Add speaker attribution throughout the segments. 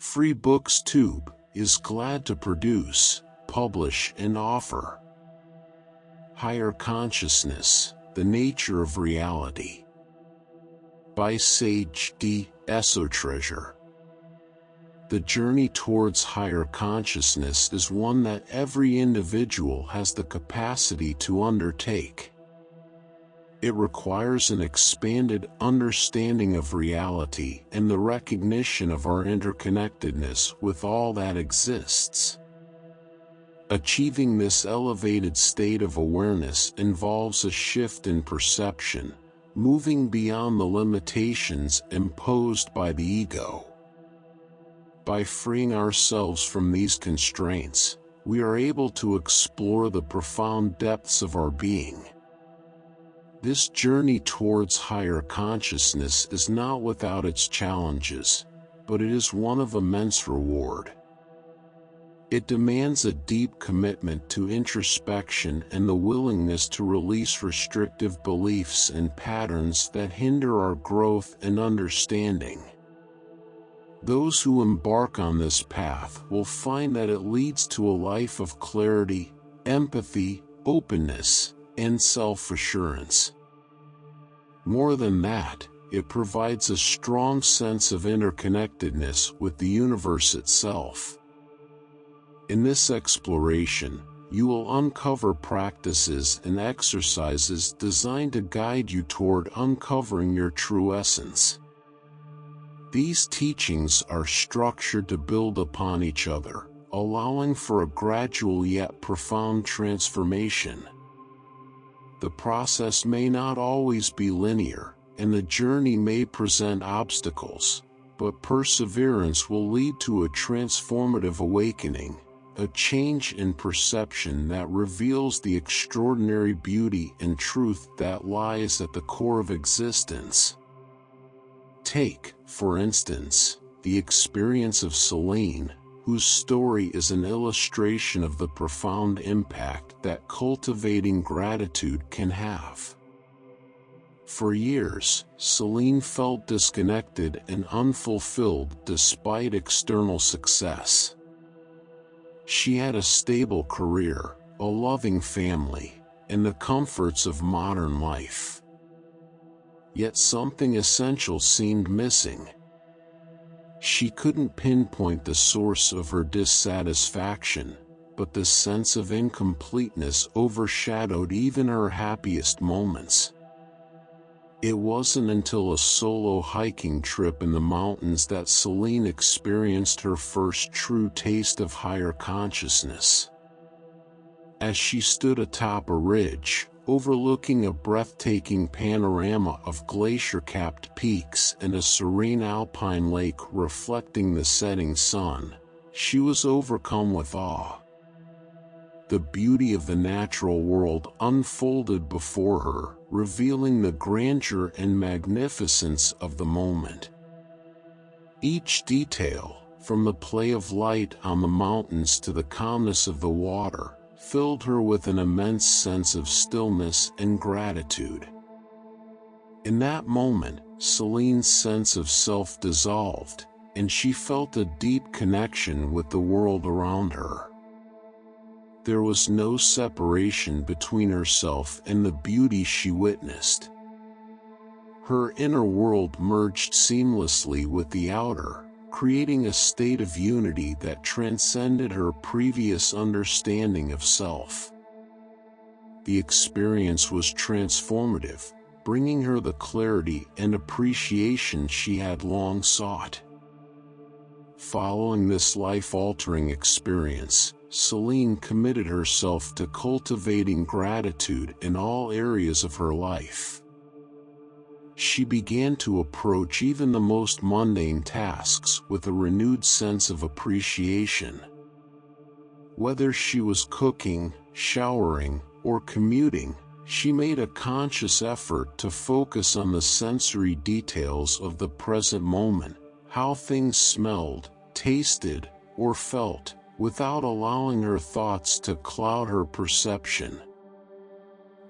Speaker 1: FreeBooksTube is glad to produce, publish, and offer Higher Consciousness, The Nature of Reality by Sage D. Esotreasure. The journey towards higher consciousness is one that every individual has the capacity to undertake. It requires an expanded understanding of reality and the recognition of our interconnectedness with all that exists. Achieving this elevated state of awareness involves a shift in perception, moving beyond the limitations imposed by the ego. By freeing ourselves from these constraints, we are able to explore the profound depths of our being. This journey towards higher consciousness is not without its challenges, but it is one of immense reward. It demands a deep commitment to introspection and the willingness to release restrictive beliefs and patterns that hinder our growth and understanding. Those who embark on this path will find that it leads to a life of clarity, empathy, openness, and self-assurance. More than that, it provides a strong sense of interconnectedness with the universe itself. In this exploration, you will uncover practices and exercises designed to guide you toward uncovering your true essence. These teachings are structured to build upon each other, allowing for a gradual yet profound transformation. The process may not always be linear, and the journey may present obstacles, but perseverance will lead to a transformative awakening, a change in perception that reveals the extraordinary beauty and truth that lies at the core of existence. Take, for instance, the experience of Celine, whose story is an illustration of the profound impact that cultivating gratitude can have. For years, Celine felt disconnected and unfulfilled despite external success. She had a stable career, a loving family, and the comforts of modern life. Yet something essential seemed missing. She couldn't pinpoint the source of her dissatisfaction, but the sense of incompleteness overshadowed even her happiest moments. It wasn't until a solo hiking trip in the mountains that Celine experienced her first true taste of higher consciousness. As she stood atop a ridge, overlooking a breathtaking panorama of glacier-capped peaks and a serene alpine lake reflecting the setting sun, she was overcome with awe. The beauty of the natural world unfolded before her, revealing the grandeur and magnificence of the moment. Each detail, from the play of light on the mountains to the calmness of the water, filled her with an immense sense of stillness and gratitude. In that moment, Celine's sense of self dissolved, and she felt a deep connection with the world around her. There was no separation between herself and the beauty she witnessed. Her inner world merged seamlessly with the outer, creating a state of unity that transcended her previous understanding of self. The experience was transformative, bringing her the clarity and appreciation she had long sought. Following this life-altering experience, Celine committed herself to cultivating gratitude in all areas of her life. She began to approach even the most mundane tasks with a renewed sense of appreciation. Whether she was cooking, showering, or commuting, she made a conscious effort to focus on the sensory details of the present moment, how things smelled, tasted, or felt, without allowing her thoughts to cloud her perception.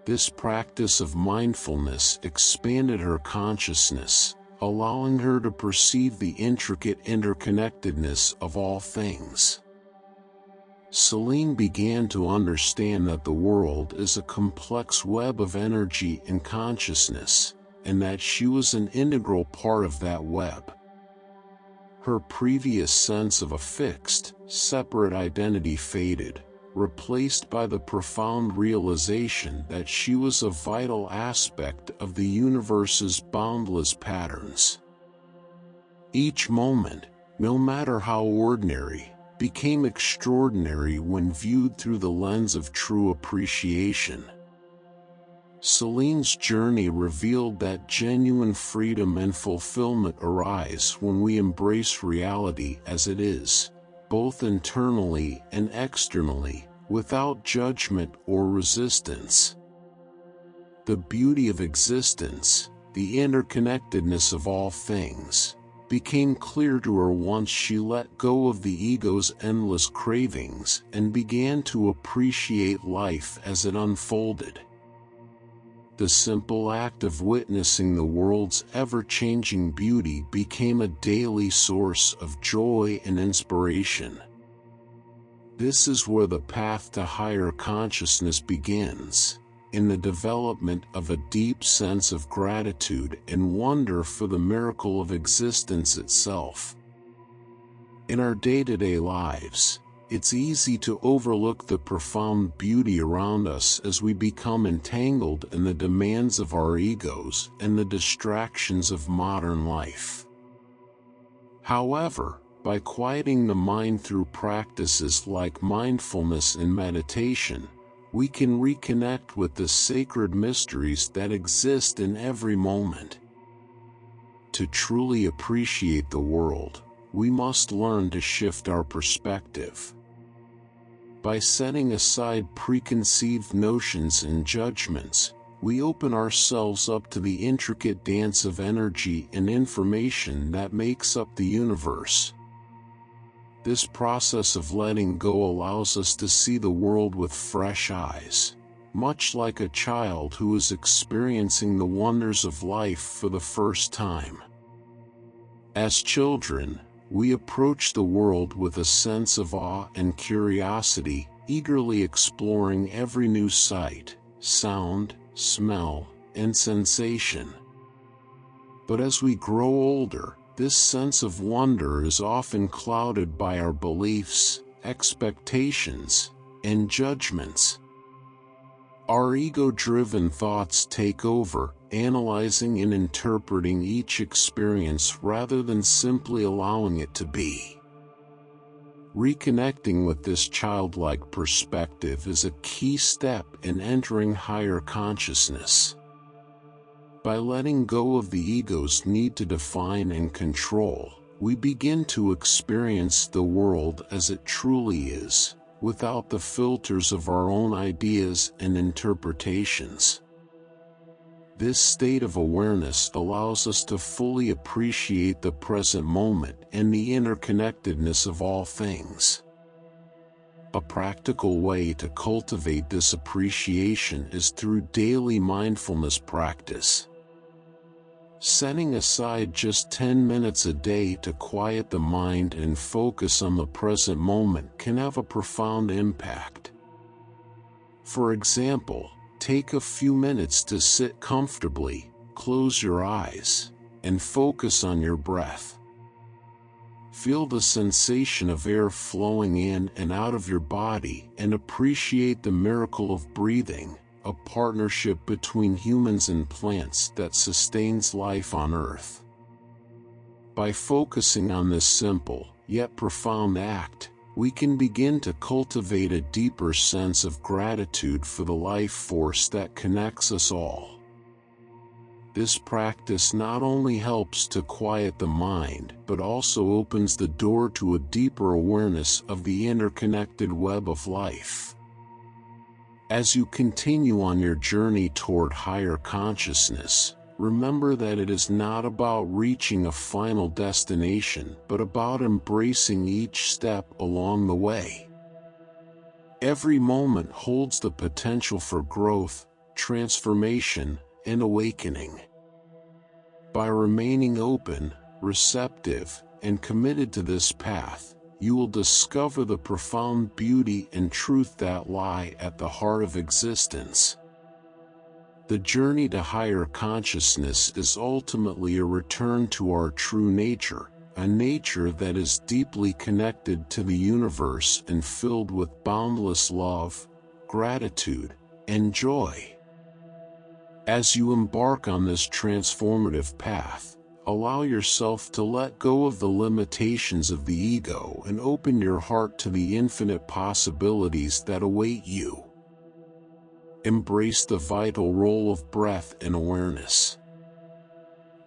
Speaker 1: This practice of mindfulness expanded her consciousness, allowing her to perceive the intricate interconnectedness of all things. Celine began to understand that the world is a complex web of energy and consciousness, and that she was an integral part of that web. Her previous sense of a fixed, separate identity faded, replaced by the profound realization that she was a vital aspect of the universe's boundless patterns. Each moment, no matter how ordinary, became extraordinary when viewed through the lens of true appreciation. Celine's journey revealed that genuine freedom and fulfillment arise when we embrace reality as it is, both internally and externally, without judgment or resistance. The beauty of existence, the interconnectedness of all things, became clear to her once she let go of the ego's endless cravings and began to appreciate life as it unfolded. The simple act of witnessing the world's ever-changing beauty became a daily source of joy and inspiration. This is where the path to higher consciousness begins, in the development of a deep sense of gratitude and wonder for the miracle of existence itself. In our day-to-day lives, it's easy to overlook the profound beauty around us as we become entangled in the demands of our egos and the distractions of modern life. However, by quieting the mind through practices like mindfulness and meditation, we can reconnect with the sacred mysteries that exist in every moment. To truly appreciate the world, we must learn to shift our perspective. By setting aside preconceived notions and judgments, we open ourselves up to the intricate dance of energy and information that makes up the universe. This process of letting go allows us to see the world with fresh eyes, much like a child who is experiencing the wonders of life for the first time. As children, we approach the world with a sense of awe and curiosity, eagerly exploring every new sight, sound, smell, and sensation. But as we grow older, this sense of wonder is often clouded by our beliefs, expectations, and judgments. Our ego-driven thoughts take over, analyzing and interpreting each experience rather than simply allowing it to be. Reconnecting with this childlike perspective is a key step in entering higher consciousness. By letting go of the ego's need to define and control, we begin to experience the world as it truly is, without the filters of our own ideas and interpretations. This state of awareness allows us to fully appreciate the present moment and the interconnectedness of all things. A practical way to cultivate this appreciation is through daily mindfulness practice. Setting aside just 10 minutes a day to quiet the mind and focus on the present moment can have a profound impact. For example, take a few minutes to sit comfortably, close your eyes, and focus on your breath. Feel the sensation of air flowing in and out of your body and appreciate the miracle of breathing, a partnership between humans and plants that sustains life on Earth. By focusing on this simple, yet profound act, we can begin to cultivate a deeper sense of gratitude for the life force that connects us all. This practice not only helps to quiet the mind, but also opens the door to a deeper awareness of the interconnected web of life. As you continue on your journey toward higher consciousness, remember that it is not about reaching a final destination, but about embracing each step along the way. Every moment holds the potential for growth, transformation, and awakening. By remaining open, receptive, and committed to this path, you will discover the profound beauty and truth that lie at the heart of existence. The journey to higher consciousness is ultimately a return to our true nature, a nature that is deeply connected to the universe and filled with boundless love, gratitude, and joy. As you embark on this transformative path, allow yourself to let go of the limitations of the ego and open your heart to the infinite possibilities that await you. Embrace the vital role of breath and awareness.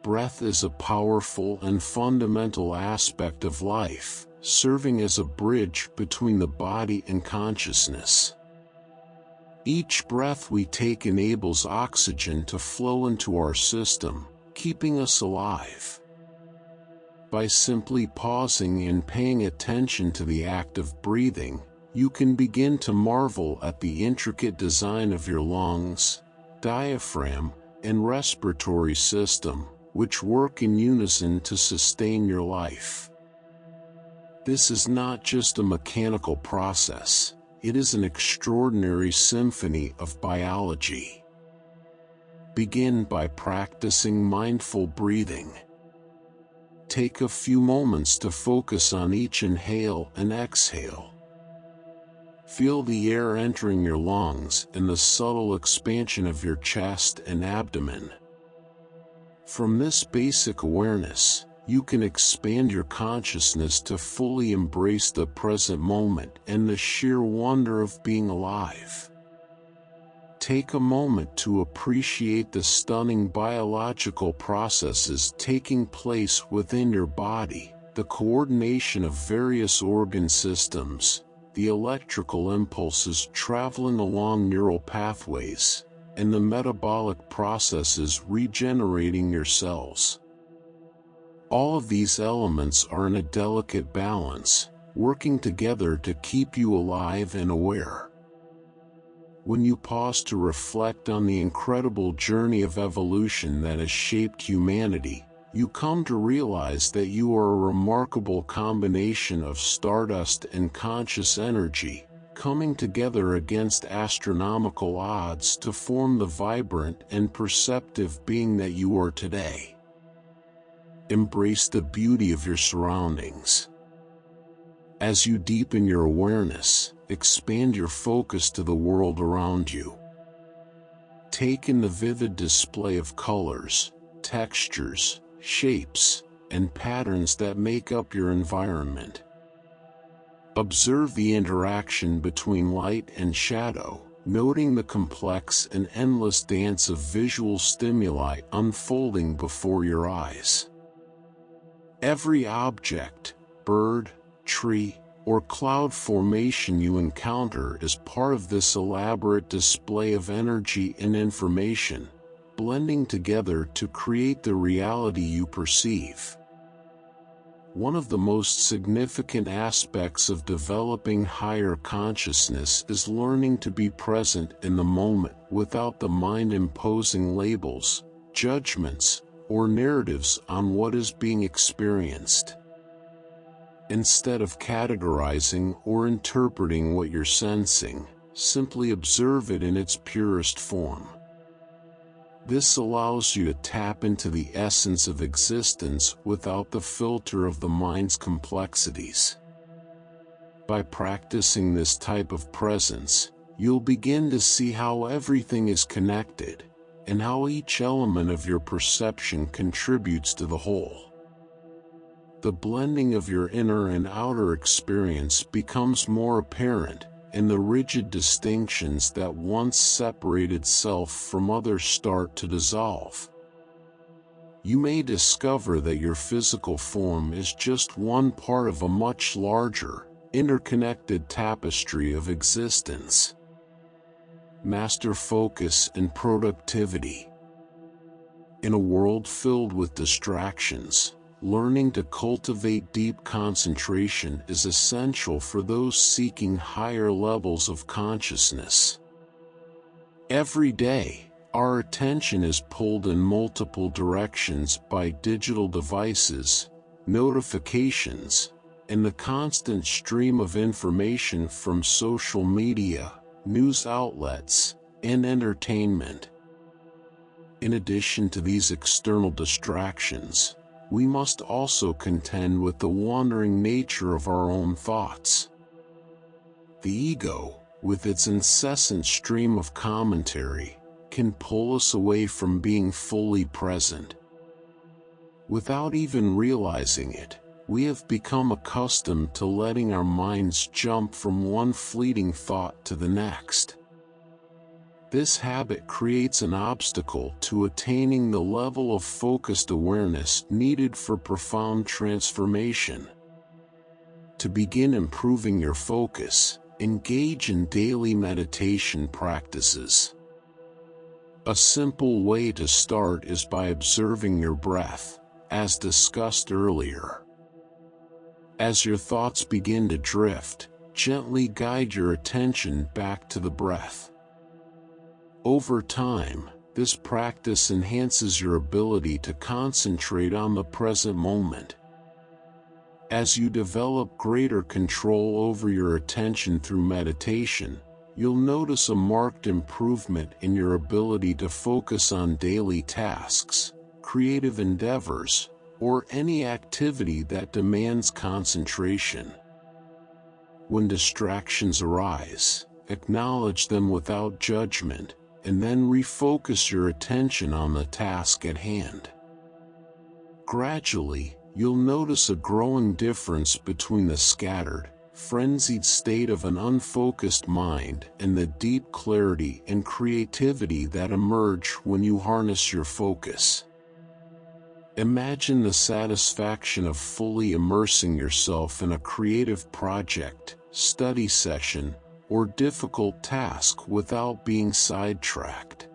Speaker 1: Breath is a powerful and fundamental aspect of life, serving as a bridge between the body and consciousness. Each breath we take enables oxygen to flow into our system, keeping us alive. By simply pausing and paying attention to the act of breathing, you can begin to marvel at the intricate design of your lungs, diaphragm, and respiratory system, which work in unison to sustain your life. This is not just a mechanical process, it is an extraordinary symphony of biology. Begin by practicing mindful breathing. Take a few moments to focus on each inhale and exhale. Feel the air entering your lungs and the subtle expansion of your chest and abdomen. From this basic awareness, you can expand your consciousness to fully embrace the present moment and the sheer wonder of being alive. Take a moment to appreciate the stunning biological processes taking place within your body, the coordination of various organ systems, the electrical impulses traveling along neural pathways, and the metabolic processes regenerating your cells. All of these elements are in a delicate balance, working together to keep you alive and aware. When you pause to reflect on the incredible journey of evolution that has shaped humanity, you come to realize that you are a remarkable combination of stardust and conscious energy, coming together against astronomical odds to form the vibrant and perceptive being that you are today. Embrace the beauty of your surroundings. As you deepen your awareness, expand your focus to the world around you. Take in the vivid display of colors, textures, shapes, and patterns that make up your environment. Observe the interaction between light and shadow, noting the complex and endless dance of visual stimuli unfolding before your eyes. Every object, bird, tree, or cloud formation you encounter is part of this elaborate display of energy and information, blending together to create the reality you perceive. One of the most significant aspects of developing higher consciousness is learning to be present in the moment without the mind imposing labels, judgments, or narratives on what is being experienced. Instead of categorizing or interpreting what you're sensing, simply observe it in its purest form. This allows you to tap into the essence of existence without the filter of the mind's complexities. By practicing this type of presence, you'll begin to see how everything is connected, and how each element of your perception contributes to the whole. The blending of your inner and outer experience becomes more apparent, and the rigid distinctions that once separated self from others start to dissolve. You may discover that your physical form is just one part of a much larger, interconnected tapestry of existence. Master focus and productivity. In a world filled with distractions, learning to cultivate deep concentration is essential for those seeking higher levels of consciousness. Every day, Our attention is pulled in multiple directions by digital devices, notifications, and the constant stream of information from social media, news outlets, and entertainment. In addition to these external distractions, we must also contend with the wandering nature of our own thoughts. The ego, with its incessant stream of commentary, can pull us away from being fully present. Without even realizing it, we have become accustomed to letting our minds jump from one fleeting thought to the next. This habit creates an obstacle to attaining the level of focused awareness needed for profound transformation. To begin improving your focus, engage in daily meditation practices. A simple way to start is by observing your breath, as discussed earlier. As your thoughts begin to drift, gently guide your attention back to the breath. Over time, this practice enhances your ability to concentrate on the present moment. As you develop greater control over your attention through meditation, you'll notice a marked improvement in your ability to focus on daily tasks, creative endeavors, or any activity that demands concentration. When distractions arise, acknowledge them without judgment, and then refocus your attention on the task at hand. Gradually, you'll notice a growing difference between the scattered, frenzied state of an unfocused mind and the deep clarity and creativity that emerge when you harness your focus. Imagine the satisfaction of fully immersing yourself in a creative project, study session, or difficult task without being sidetracked.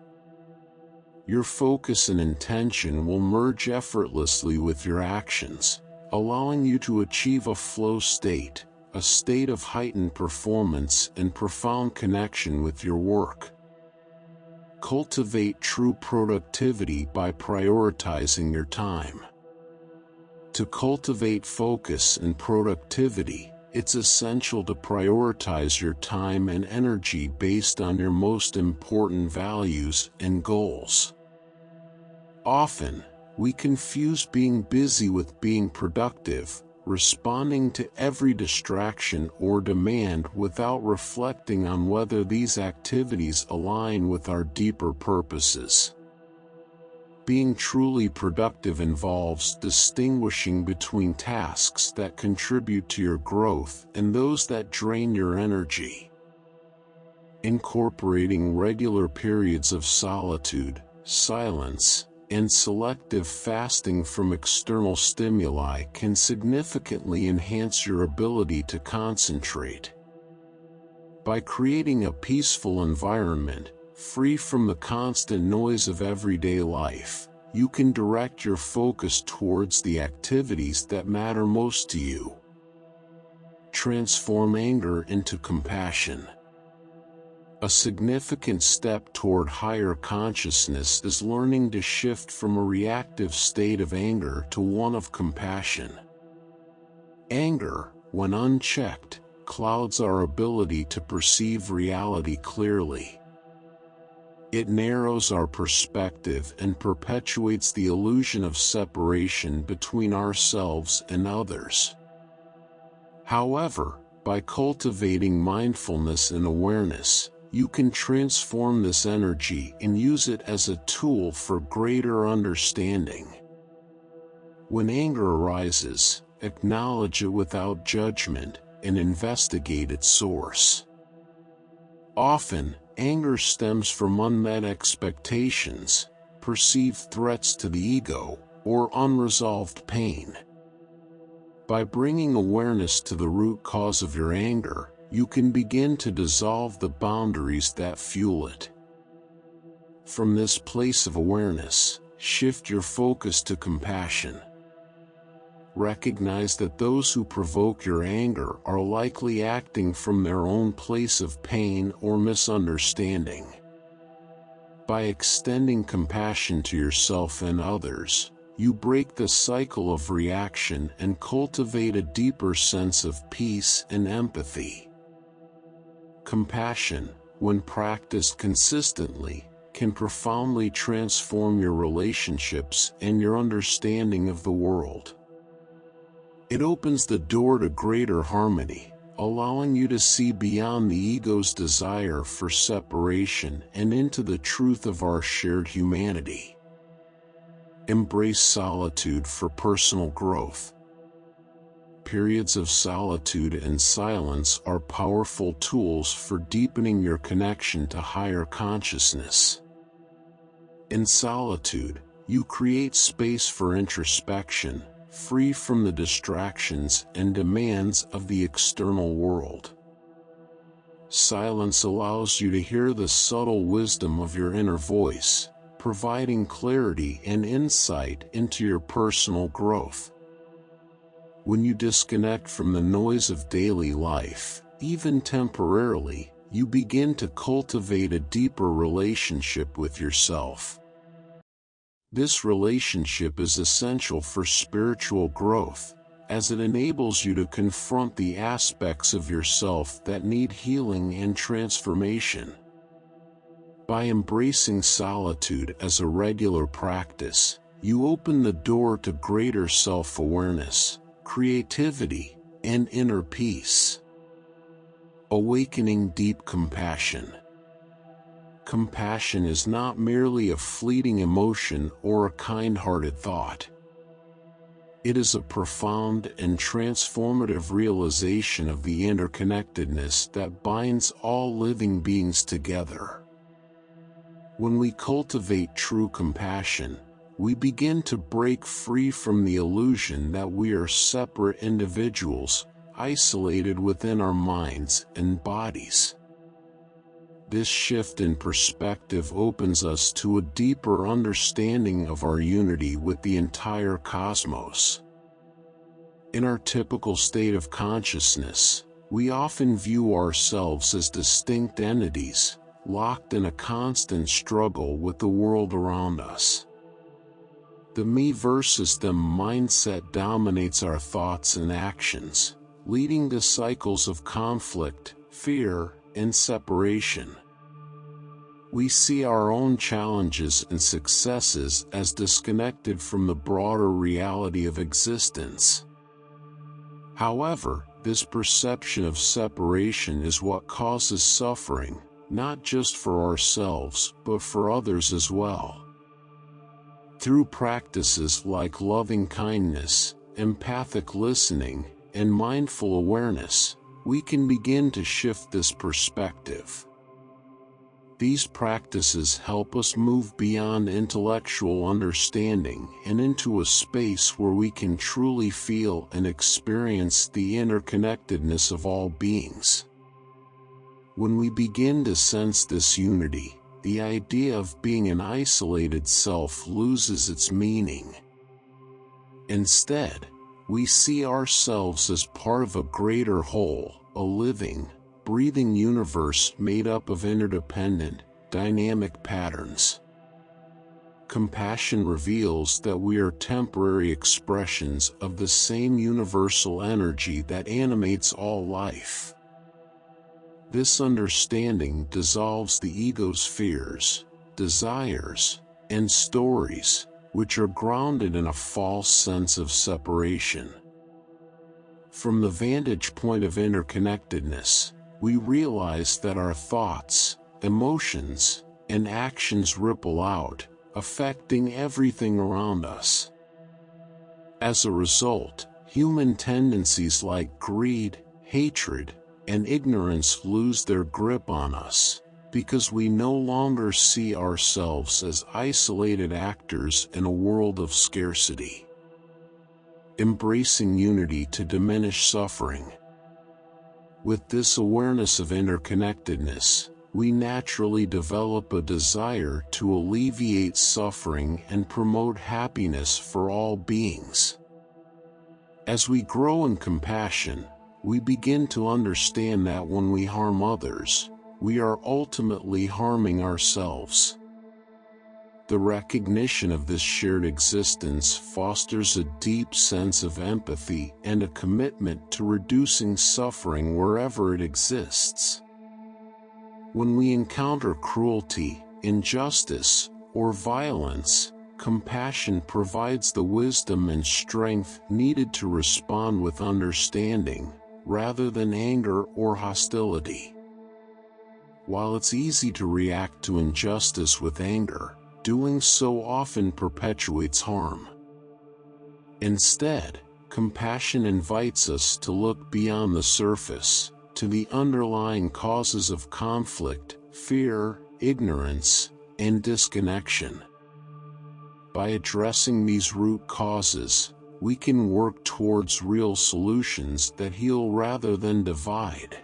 Speaker 1: Your focus and intention will merge effortlessly with your actions, allowing you to achieve a flow state, a state of heightened performance and profound connection with your work. Cultivate true productivity by prioritizing your time. To cultivate focus and productivity, it's essential to prioritize your time and energy based on your most important values and goals. Often, we confuse being busy with being productive, responding to every distraction or demand without reflecting on whether these activities align with our deeper purposes. Being truly productive involves distinguishing between tasks that contribute to your growth and those that drain your energy. Incorporating regular periods of solitude, silence, and selective fasting from external stimuli can significantly enhance your ability to concentrate. By creating a peaceful environment, free from the constant noise of everyday life, you can direct your focus towards the activities that matter most to you. Transform anger into compassion. A significant step toward higher consciousness is learning to shift from a reactive state of anger to one of compassion. Anger, when unchecked, clouds our ability to perceive reality clearly. It narrows our perspective and perpetuates the illusion of separation between ourselves and others. However, by cultivating mindfulness and awareness, you can transform this energy and use it as a tool for greater understanding. When anger arises, acknowledge it without judgment and investigate its source. Often, anger stems from unmet expectations, perceived threats to the ego, or unresolved pain. By bringing awareness to the root cause of your anger, you can begin to dissolve the boundaries that fuel it. From this place of awareness, shift your focus to compassion. Recognize that those who provoke your anger are likely acting from their own place of pain or misunderstanding. By extending compassion to yourself and others, you break the cycle of reaction and cultivate a deeper sense of peace and empathy. Compassion, when practiced consistently, can profoundly transform your relationships and your understanding of the world. It opens the door to greater harmony, allowing you to see beyond the ego's desire for separation and into the truth of our shared humanity. Embrace solitude for personal growth. Periods of solitude and silence are powerful tools for deepening your connection to higher consciousness. In solitude, you create space for introspection, free from the distractions and demands of the external world. Silence allows you to hear the subtle wisdom of your inner voice, providing clarity and insight into your personal growth. When you disconnect from the noise of daily life, even temporarily, you begin to cultivate a deeper relationship with yourself. This relationship is essential for spiritual growth, as it enables you to confront the aspects of yourself that need healing and transformation. By embracing solitude as a regular practice, you open the door to greater self-awareness, creativity, and inner peace. Awakening deep compassion. Compassion is not merely a fleeting emotion or a kind-hearted thought. It is a profound and transformative realization of the interconnectedness that binds all living beings together. When we cultivate true compassion, we begin to break free from the illusion that we are separate individuals, isolated within our minds and bodies. This shift in perspective opens us to a deeper understanding of our unity with the entire cosmos. In our typical state of consciousness, we often view ourselves as distinct entities, locked in a constant struggle with the world around us. The me versus them mindset dominates our thoughts and actions, leading to cycles of conflict, fear, and separation. We see our own challenges and successes as disconnected from the broader reality of existence. However, this perception of separation is what causes suffering, not just for ourselves, but for others as well. Through practices like loving kindness, empathic listening, and mindful awareness, we can begin to shift this perspective. These practices help us move beyond intellectual understanding and into a space where we can truly feel and experience the interconnectedness of all beings. When we begin to sense this unity, the idea of being an isolated self loses its meaning. Instead, we see ourselves as part of a greater whole, a living, breathing universe made up of interdependent, dynamic patterns. Compassion reveals that we are temporary expressions of the same universal energy that animates all life. This understanding dissolves the ego's fears, desires, and stories, which are grounded in a false sense of separation. From the vantage point of interconnectedness, we realize that our thoughts, emotions, and actions ripple out, affecting everything around us. As a result, human tendencies like greed, hatred, and ignorance lose their grip on us, because we no longer see ourselves as isolated actors in a world of scarcity. Embracing unity to diminish suffering. With this awareness of interconnectedness, we naturally develop a desire to alleviate suffering and promote happiness for all beings. As we grow in compassion, we begin to understand that when we harm others, we are ultimately harming ourselves. The recognition of this shared existence fosters a deep sense of empathy and a commitment to reducing suffering wherever it exists. When we encounter cruelty, injustice, or violence, compassion provides the wisdom and strength needed to respond with understanding, rather than anger or hostility. While it's easy to react to injustice with anger, doing so often perpetuates harm. Instead, compassion invites us to look beyond the surface, to the underlying causes of conflict, fear, ignorance, and disconnection. By addressing these root causes, we can work towards real solutions that heal rather than divide.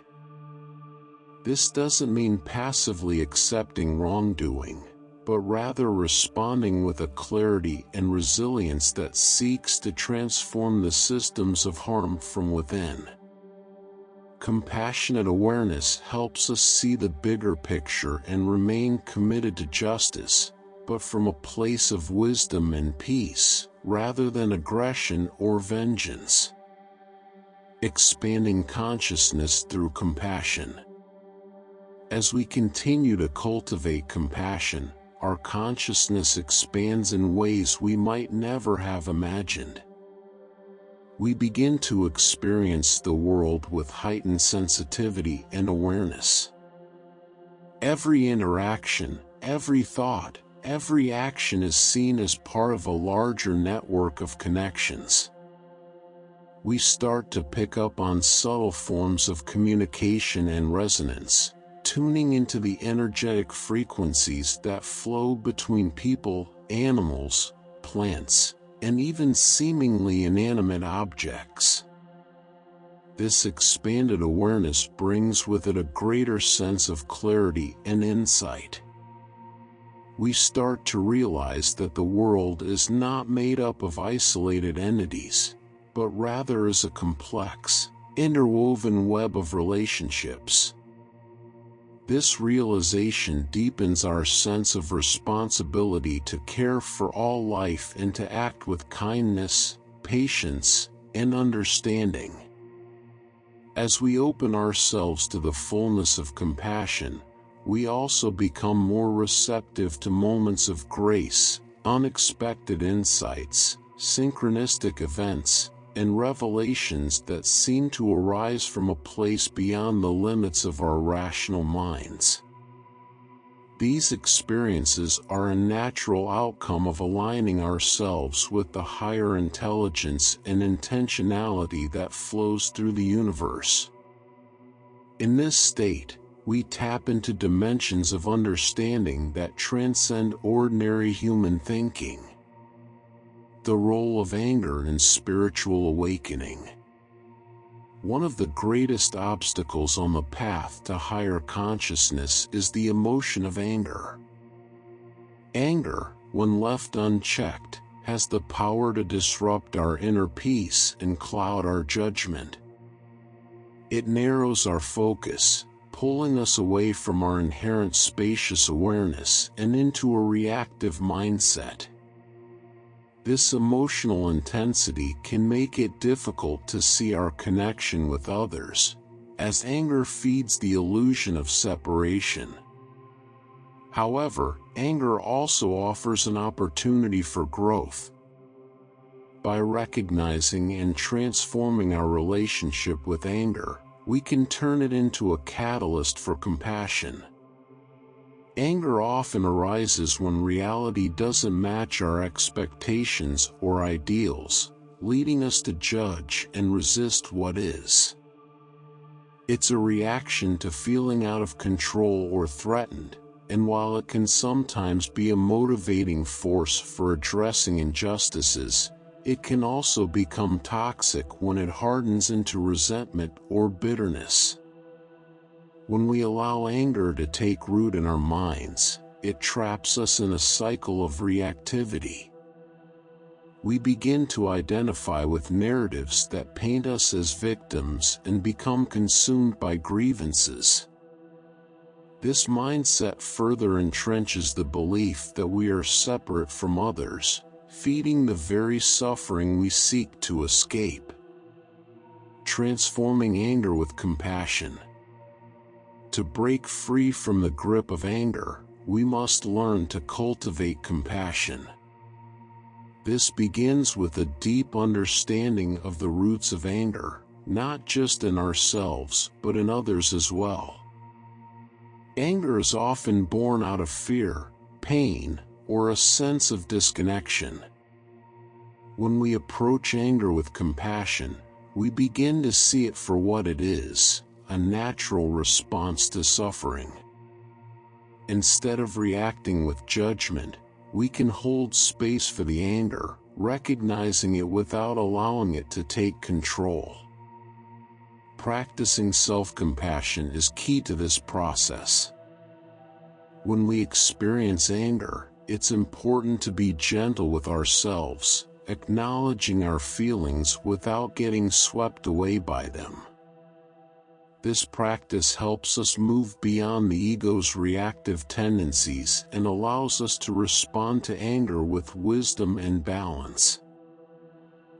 Speaker 1: This doesn't mean passively accepting wrongdoing, but rather responding with a clarity and resilience that seeks to transform the systems of harm from within. Compassionate awareness helps us see the bigger picture and remain committed to justice, but from a place of wisdom and peace, rather than aggression or vengeance. Expanding consciousness through compassion. As we continue to cultivate compassion, our consciousness expands in ways we might never have imagined. We begin to experience the world with heightened sensitivity and awareness. Every interaction, every thought, every action is seen as part of a larger network of connections. We start to pick up on subtle forms of communication and resonance, tuning into the energetic frequencies that flow between people, animals, plants, and even seemingly inanimate objects. This expanded awareness brings with it a greater sense of clarity and insight. We start to realize that the world is not made up of isolated entities, but rather is a complex, interwoven web of relationships. This realization deepens our sense of responsibility to care for all life and to act with kindness, patience, and understanding. As we open ourselves to the fullness of compassion, we also become more receptive to moments of grace, unexpected insights, synchronistic events, and revelations that seem to arise from a place beyond the limits of our rational minds. These experiences are a natural outcome of aligning ourselves with the higher intelligence and intentionality that flows through the universe. In this state, we tap into dimensions of understanding that transcend ordinary human thinking. The role of anger in spiritual awakening. One of the greatest obstacles on the path to higher consciousness is the emotion of anger. Anger, when left unchecked, has the power to disrupt our inner peace and cloud our judgment. It narrows our focus, pulling us away from our inherent spacious awareness and into a reactive mindset. This emotional intensity can make it difficult to see our connection with others, as anger feeds the illusion of separation. However, anger also offers an opportunity for growth. By recognizing and transforming our relationship with anger, we can turn it into a catalyst for compassion. Anger often arises when reality doesn't match our expectations or ideals, leading us to judge and resist what is. It's a reaction to feeling out of control or threatened, and while it can sometimes be a motivating force for addressing injustices, it can also become toxic when it hardens into resentment or bitterness. When we allow anger to take root in our minds, it traps us in a cycle of reactivity. We begin to identify with narratives that paint us as victims and become consumed by grievances. This mindset further entrenches the belief that we are separate from others, feeding the very suffering we seek to escape. Transforming anger with compassion. To break free from the grip of anger, we must learn to cultivate compassion. This begins with a deep understanding of the roots of anger, not just in ourselves, but in others as well. Anger is often born out of fear, pain, or a sense of disconnection. When we approach anger with compassion, we begin to see it for what it is, a natural response to suffering. Instead of reacting with judgment, we can hold space for the anger, recognizing it without allowing it to take control. Practicing self-compassion is key to this process. When we experience anger, it's important to be gentle with ourselves, acknowledging our feelings without getting swept away by them. This practice helps us move beyond the ego's reactive tendencies and allows us to respond to anger with wisdom and balance.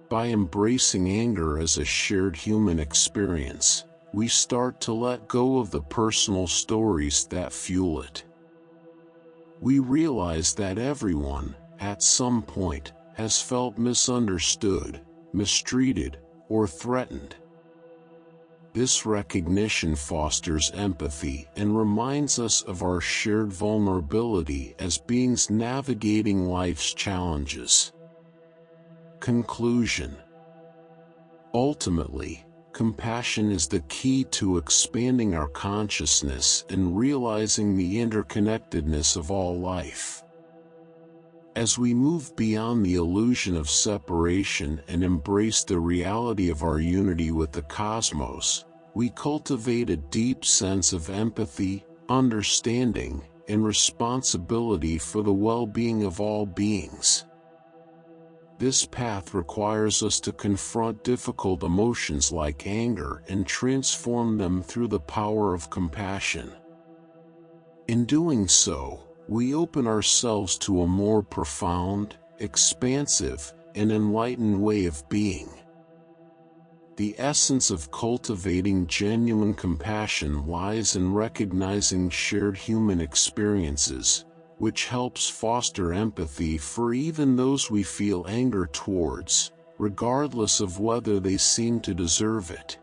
Speaker 1: By embracing anger as a shared human experience, we start to let go of the personal stories that fuel it. We realize that everyone, at some point, has felt misunderstood, mistreated, or threatened. This recognition fosters empathy and reminds us of our shared vulnerability as beings navigating life's challenges. Conclusion. Ultimately, compassion is the key to expanding our consciousness and realizing the interconnectedness of all life. As we move beyond the illusion of separation and embrace the reality of our unity with the cosmos, we cultivate a deep sense of empathy, understanding, and responsibility for the well-being of all beings. This path requires us to confront difficult emotions like anger and transform them through the power of compassion. In doing so, we open ourselves to a more profound, expansive, and enlightened way of being. The essence of cultivating genuine compassion lies in recognizing shared human experiences, which helps foster empathy for even those we feel anger towards, regardless of whether they seem to deserve it.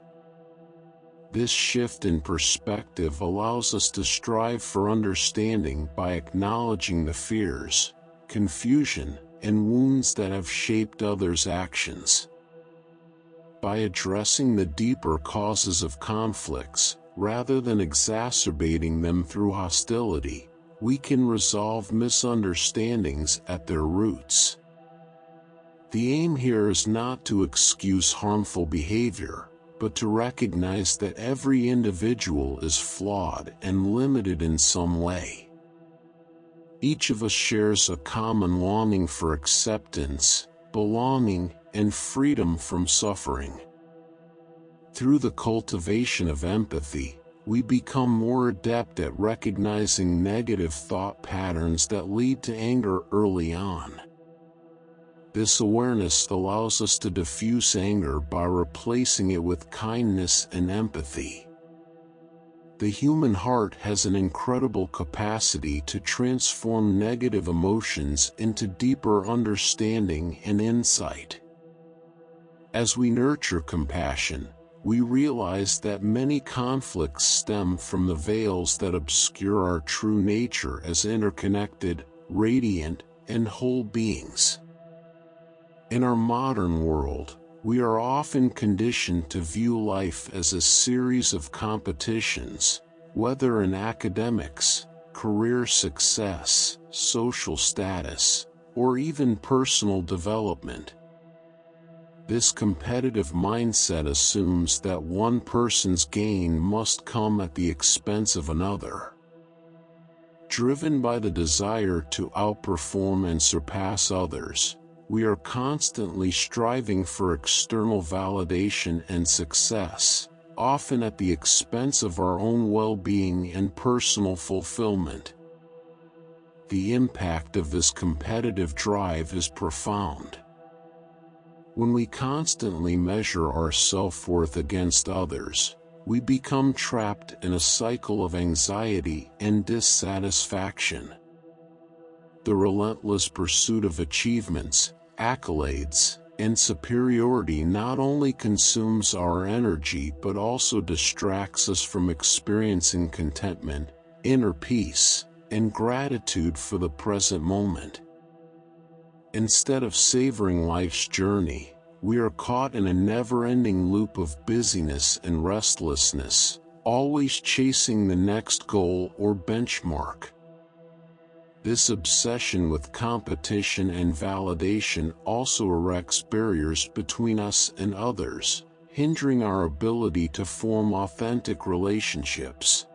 Speaker 1: This shift in perspective allows us to strive for understanding by acknowledging the fears, confusion, and wounds that have shaped others' actions. By addressing the deeper causes of conflicts, rather than exacerbating them through hostility, we can resolve misunderstandings at their roots. The aim here is not to excuse harmful behavior, but to recognize that every individual is flawed and limited in some way. Each of us shares a common longing for acceptance, belonging, and freedom from suffering. Through the cultivation of empathy, we become more adept at recognizing negative thought patterns that lead to anger early on. This awareness allows us to diffuse anger by replacing it with kindness and empathy. The human heart has an incredible capacity to transform negative emotions into deeper understanding and insight. As we nurture compassion, we realize that many conflicts stem from the veils that obscure our true nature as interconnected, radiant, and whole beings. In our modern world, we are often conditioned to view life as a series of competitions, whether in academics, career success, social status, or even personal development. This competitive mindset assumes that one person's gain must come at the expense of another. Driven by the desire to outperform and surpass others, we are constantly striving for external validation and success, often at the expense of our own well-being and personal fulfillment. The impact of this competitive drive is profound. When we constantly measure our self-worth against others, we become trapped in a cycle of anxiety and dissatisfaction. The relentless pursuit of achievements, accolades, and superiority not only consumes our energy but also distracts us from experiencing contentment, inner peace, and gratitude for the present moment. Instead of savoring life's journey, we are caught in a never-ending loop of busyness and restlessness, always chasing the next goal or benchmark. This obsession with competition and validation also erects barriers between us and others, hindering our ability to form authentic relationships.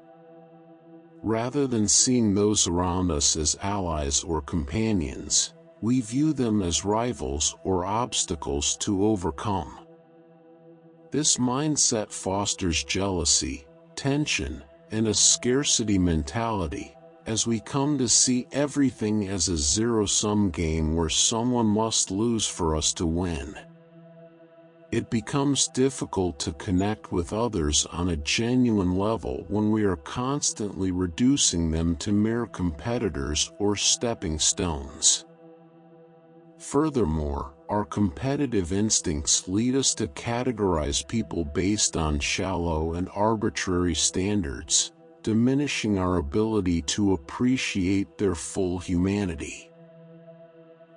Speaker 1: Rather than seeing those around us as allies or companions, we view them as rivals or obstacles to overcome. This mindset fosters jealousy, tension, and a scarcity mentality, as we come to see everything as a zero-sum game where someone must lose for us to win. It becomes difficult to connect with others on a genuine level when we are constantly reducing them to mere competitors or stepping stones. Furthermore, our competitive instincts lead us to categorize people based on shallow and arbitrary standards, diminishing our ability to appreciate their full humanity.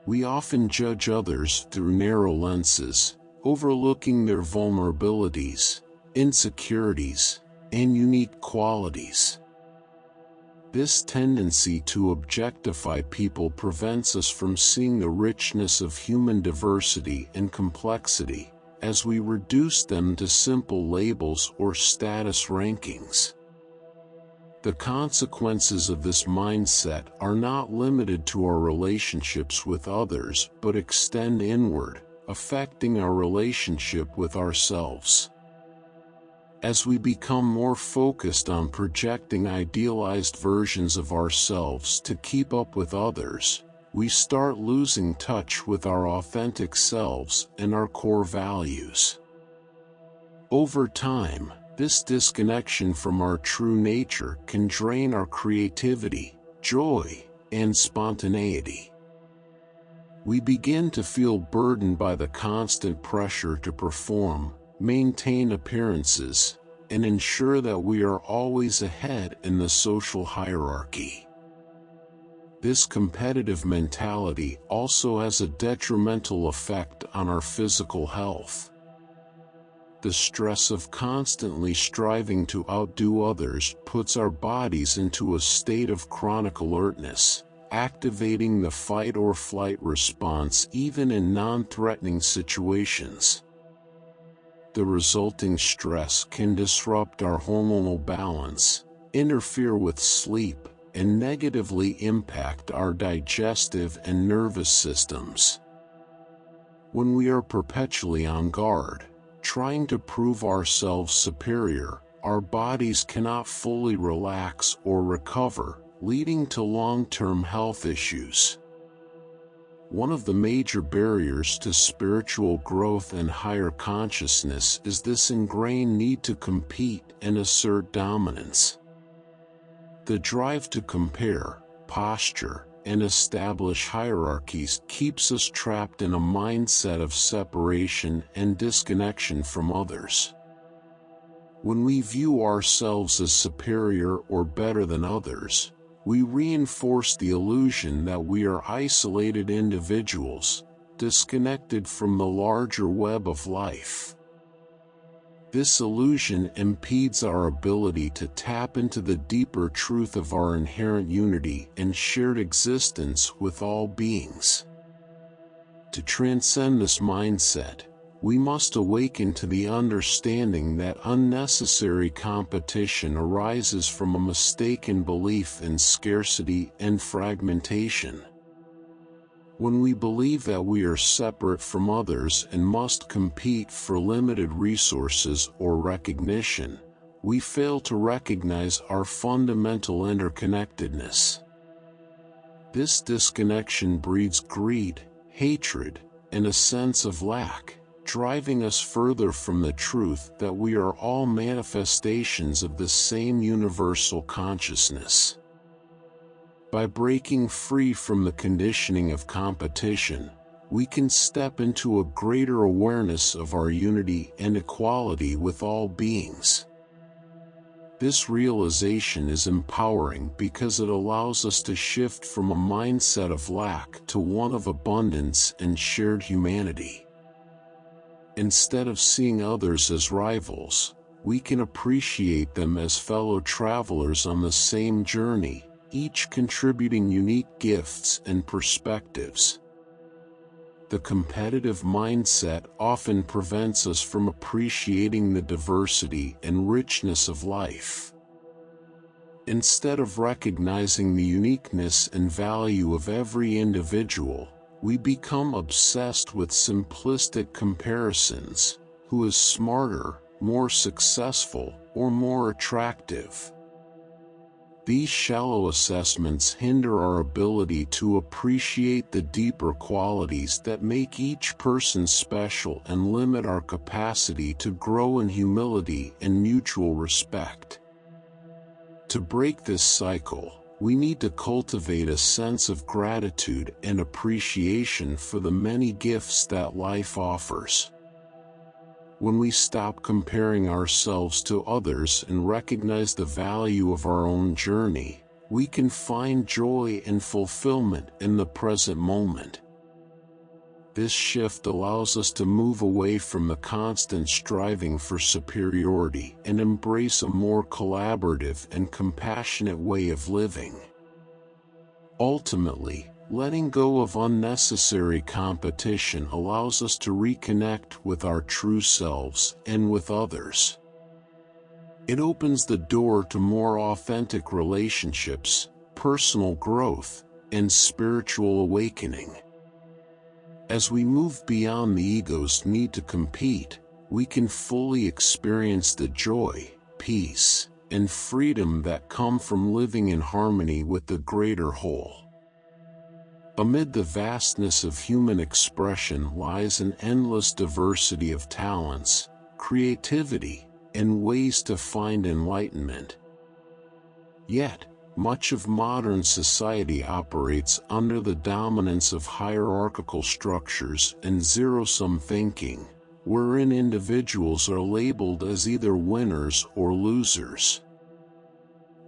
Speaker 1: We often judge others through narrow lenses, overlooking their vulnerabilities, insecurities, and unique qualities. This tendency to objectify people prevents us from seeing the richness of human diversity and complexity, as we reduce them to simple labels or status rankings. The consequences of this mindset are not limited to our relationships with others but extend inward, affecting our relationship with ourselves. As we become more focused on projecting idealized versions of ourselves to keep up with others, we start losing touch with our authentic selves and our core values. Over time, this disconnection from our true nature can drain our creativity, joy, and spontaneity. We begin to feel burdened by the constant pressure to perform, maintain appearances, and ensure that we are always ahead in the social hierarchy. This competitive mentality also has a detrimental effect on our physical health. The stress of constantly striving to outdo others puts our bodies into a state of chronic alertness, activating the fight-or-flight response even in non-threatening situations. The resulting stress can disrupt our hormonal balance, interfere with sleep, and negatively impact our digestive and nervous systems. When we are perpetually on guard, trying to prove ourselves superior, our bodies cannot fully relax or recover, leading to long-term health issues. One of the major barriers to spiritual growth and higher consciousness is this ingrained need to compete and assert dominance. The drive to compare, posture, and establish hierarchies keeps us trapped in a mindset of separation and disconnection from others. When we view ourselves as superior or better than others, we reinforce the illusion that we are isolated individuals, disconnected from the larger web of life. This illusion impedes our ability to tap into the deeper truth of our inherent unity and shared existence with all beings. To transcend this mindset, we must awaken to the understanding that unnecessary competition arises from a mistaken belief in scarcity and fragmentation. When we believe that we are separate from others and must compete for limited resources or recognition, we fail to recognize our fundamental interconnectedness. This disconnection breeds greed, hatred, and a sense of lack, driving us further from the truth that we are all manifestations of the same universal consciousness. By breaking free from the conditioning of competition, we can step into a greater awareness of our unity and equality with all beings. This realization is empowering because it allows us to shift from a mindset of lack to one of abundance and shared humanity. Instead of seeing others as rivals, we can appreciate them as fellow travelers on the same journey, each contributing unique gifts and perspectives. The competitive mindset often prevents us from appreciating the diversity and richness of life. Instead of recognizing the uniqueness and value of every individual, we become obsessed with simplistic comparisons: who is smarter, more successful, or more attractive. These shallow assessments hinder our ability to appreciate the deeper qualities that make each person special and limit our capacity to grow in humility and mutual respect. To break this cycle, we need to cultivate a sense of gratitude and appreciation for the many gifts that life offers. When we stop comparing ourselves to others and recognize the value of our own journey, we can find joy and fulfillment in the present moment. This shift allows us to move away from the constant striving for superiority and embrace a more collaborative and compassionate way of living. Ultimately, letting go of unnecessary competition allows us to reconnect with our true selves and with others. It opens the door to more authentic relationships, personal growth, and spiritual awakening. As we move beyond the ego's need to compete, we can fully experience the joy, peace, and freedom that come from living in harmony with the greater whole. Amid the vastness of human expression lies an endless diversity of talents, creativity, and ways to find enlightenment. Yet, much of modern society operates under the dominance of hierarchical structures and zero-sum thinking, wherein individuals are labeled as either winners or losers.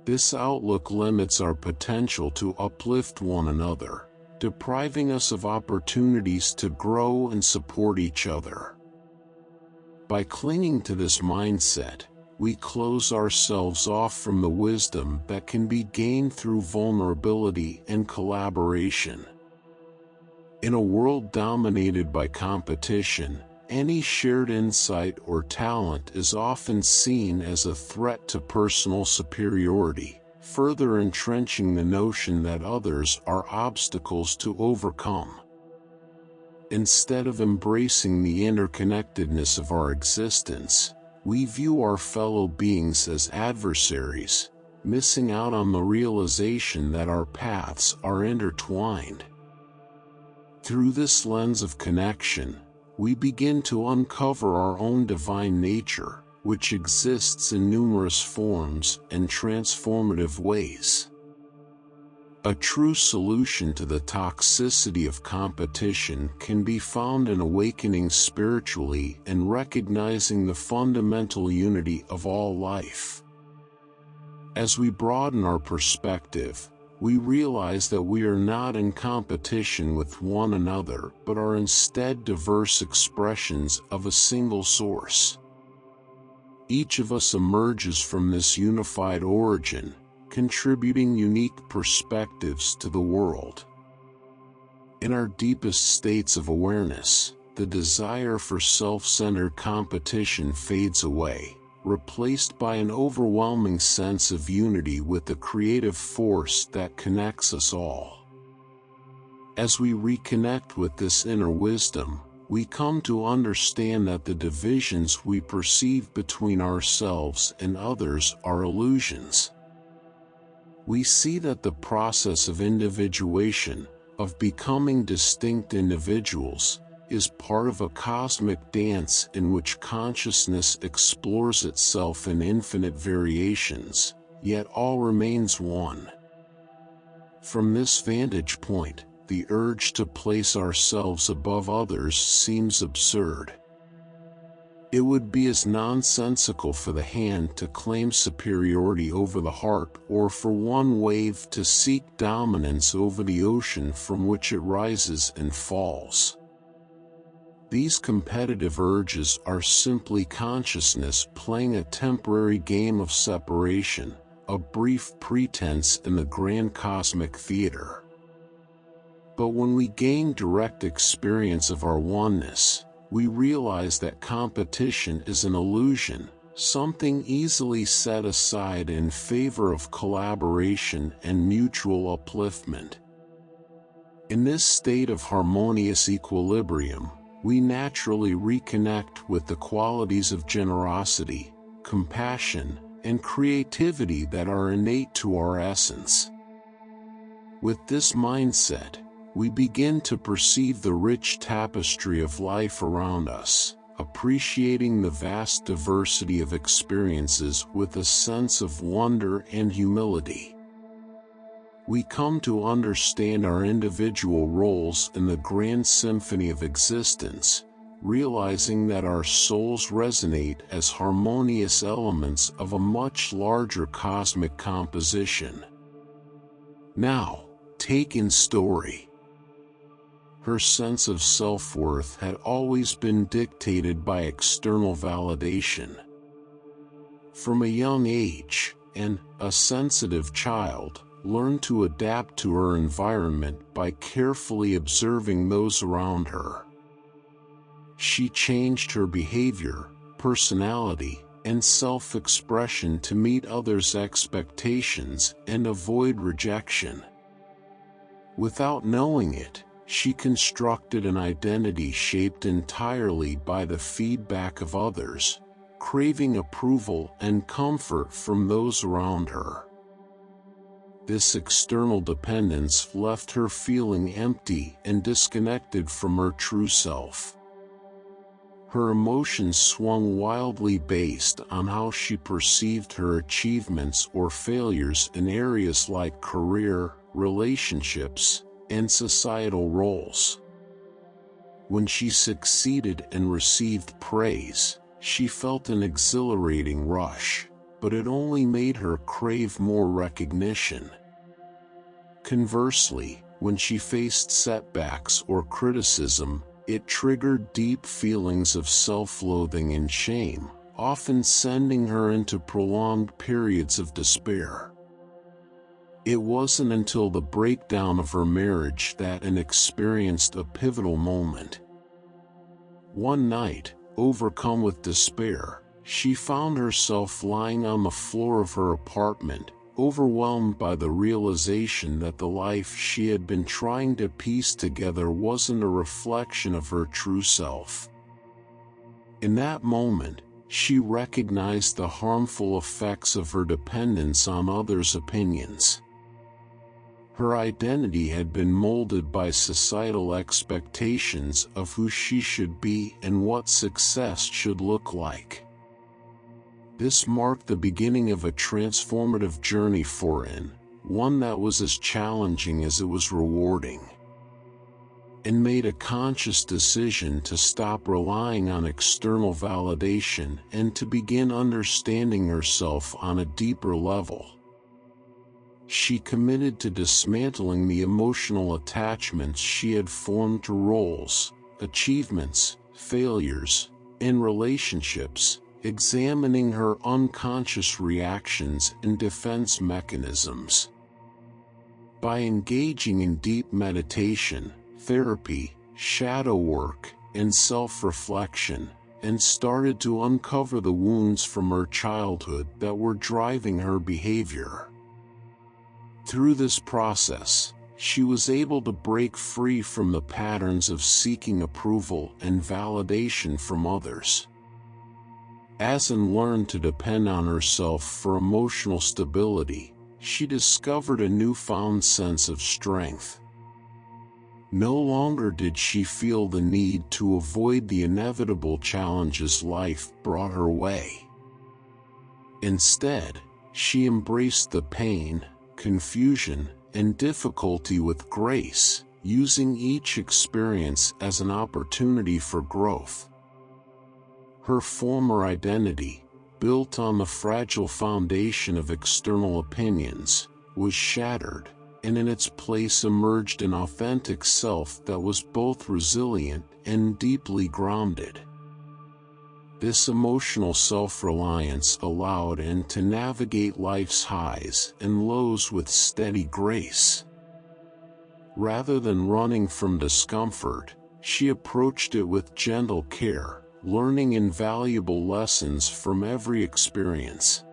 Speaker 1: This outlook limits our potential to uplift one another, depriving us of opportunities to grow and support each other. By clinging to this mindset, we close ourselves off from the wisdom that can be gained through vulnerability and collaboration. In a world dominated by competition, any shared insight or talent is often seen as a threat to personal superiority, further entrenching the notion that others are obstacles to overcome. Instead of embracing the interconnectedness of our existence, we view our fellow beings as adversaries, missing out on the realization that our paths are intertwined. Through this lens of connection, we begin to uncover our own divine nature, which exists in numerous forms and transformative ways. A true solution to the toxicity of competition can be found in awakening spiritually and recognizing the fundamental unity of all life. As we broaden our perspective, we realize that we are not in competition with one another but are instead diverse expressions of a single source. Each of us emerges from this unified origin, contributing unique perspectives to the world. In our deepest states of awareness, the desire for self-centered competition fades away, replaced by an overwhelming sense of unity with the creative force that connects us all. As we reconnect with this inner wisdom, we come to understand that the divisions we perceive between ourselves and others are illusions. We see that the process of individuation, of becoming distinct individuals, is part of a cosmic dance in which consciousness explores itself in infinite variations, yet all remains one. From this vantage point, the urge to place ourselves above others seems absurd. It would be as nonsensical for the hand to claim superiority over the heart, or for one wave to seek dominance over the ocean from which it rises and falls. These competitive urges are simply consciousness playing a temporary game of separation, a brief pretense in the grand cosmic theater. But when we gain direct experience of our oneness, we realize that competition is an illusion, something easily set aside in favor of collaboration and mutual upliftment. In this state of harmonious equilibrium, we naturally reconnect with the qualities of generosity, compassion, and creativity that are innate to our essence. With this mindset, we begin to perceive the rich tapestry of life around us, appreciating the vast diversity of experiences with a sense of wonder and humility. We come to understand our individual roles in the grand symphony of existence, realizing that our souls resonate as harmonious elements of a much larger cosmic composition. Now, take in Story. Her sense of self-worth had always been dictated by external validation. From a young age, a sensitive child learned to adapt to her environment by carefully observing those around her. She changed her behavior, personality, and self-expression to meet others' expectations and avoid rejection. Without knowing it, she constructed an identity shaped entirely by the feedback of others, craving approval and comfort from those around her. This external dependence left her feeling empty and disconnected from her true self. Her emotions swung wildly based on how she perceived her achievements or failures in areas like career, relationships, and societal roles. When she succeeded and received praise, she felt an exhilarating rush, but it only made her crave more recognition. Conversely, when she faced setbacks or criticism, it triggered deep feelings of self-loathing and shame, often sending her into prolonged periods of despair. It wasn't until the breakdown of her marriage that Anne experienced a pivotal moment. One night, overcome with despair, she found herself lying on the floor of her apartment, overwhelmed by the realization that the life she had been trying to piece together wasn't a reflection of her true self. In that moment, she recognized the harmful effects of her dependence on others' opinions. Her identity had been molded by societal expectations of who she should be and what success should look like. This marked the beginning of a transformative journey for Anne, one that was as challenging as it was rewarding. Anne made a conscious decision to stop relying on external validation and to begin understanding herself on a deeper level. She committed to dismantling the emotional attachments she had formed to roles, achievements, failures, and relationships, examining her unconscious reactions and defense mechanisms. By engaging in deep meditation, therapy, shadow work, and self-reflection, Anne started to uncover the wounds from her childhood that were driving her behavior. Through this process, she was able to break free from the patterns of seeking approval and validation from others. As Anne learned to depend on herself for emotional stability, she discovered a newfound sense of strength. No longer did she feel the need to avoid the inevitable challenges life brought her way. Instead, she embraced the pain, confusion, and difficulty with grace, using each experience as an opportunity for growth. Her former identity, built on the fragile foundation of external opinions, was shattered, and in its place emerged an authentic self that was both resilient and deeply grounded. This emotional self-reliance allowed Anne to navigate life's highs and lows with steady grace. Rather than running from discomfort, she approached it with gentle care, learning invaluable lessons from every experience.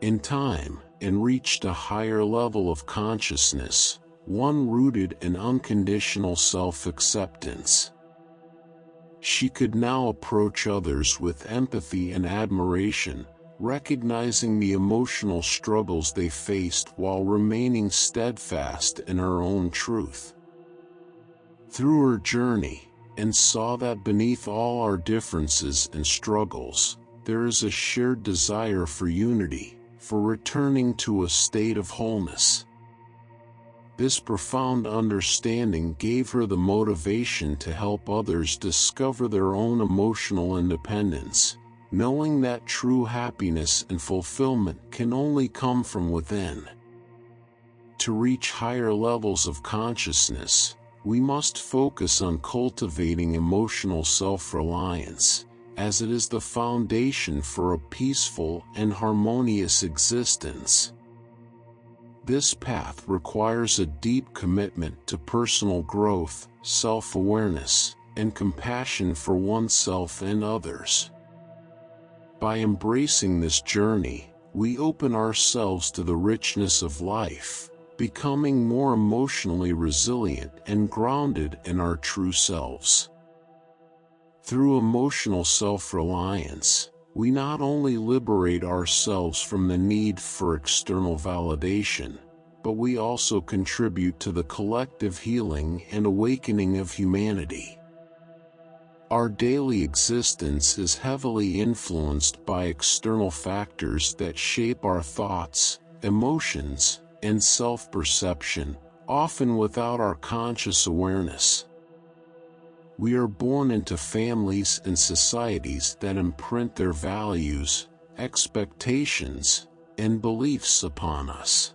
Speaker 1: In time, Anne reached a higher level of consciousness, one rooted in unconditional self-acceptance. She could now approach others with empathy and admiration, recognizing the emotional struggles they faced while remaining steadfast in her own truth. Through her journey, Anne saw that beneath all our differences and struggles, there is a shared desire for unity, for returning to a state of wholeness. This profound understanding gave her the motivation to help others discover their own emotional independence, knowing that true happiness and fulfillment can only come from within. To reach higher levels of consciousness, we must focus on cultivating emotional self-reliance, as it is the foundation for a peaceful and harmonious existence. This path requires a deep commitment to personal growth, self-awareness, and compassion for oneself and others. By embracing this journey, we open ourselves to the richness of life, becoming more emotionally resilient and grounded in our true selves. Through emotional self-reliance, we not only liberate ourselves from the need for external validation, but we also contribute to the collective healing and awakening of humanity. Our daily existence is heavily influenced by external factors that shape our thoughts, emotions, and self-perception, often without our conscious awareness. We are born into families and societies that imprint their values, expectations, and beliefs upon us.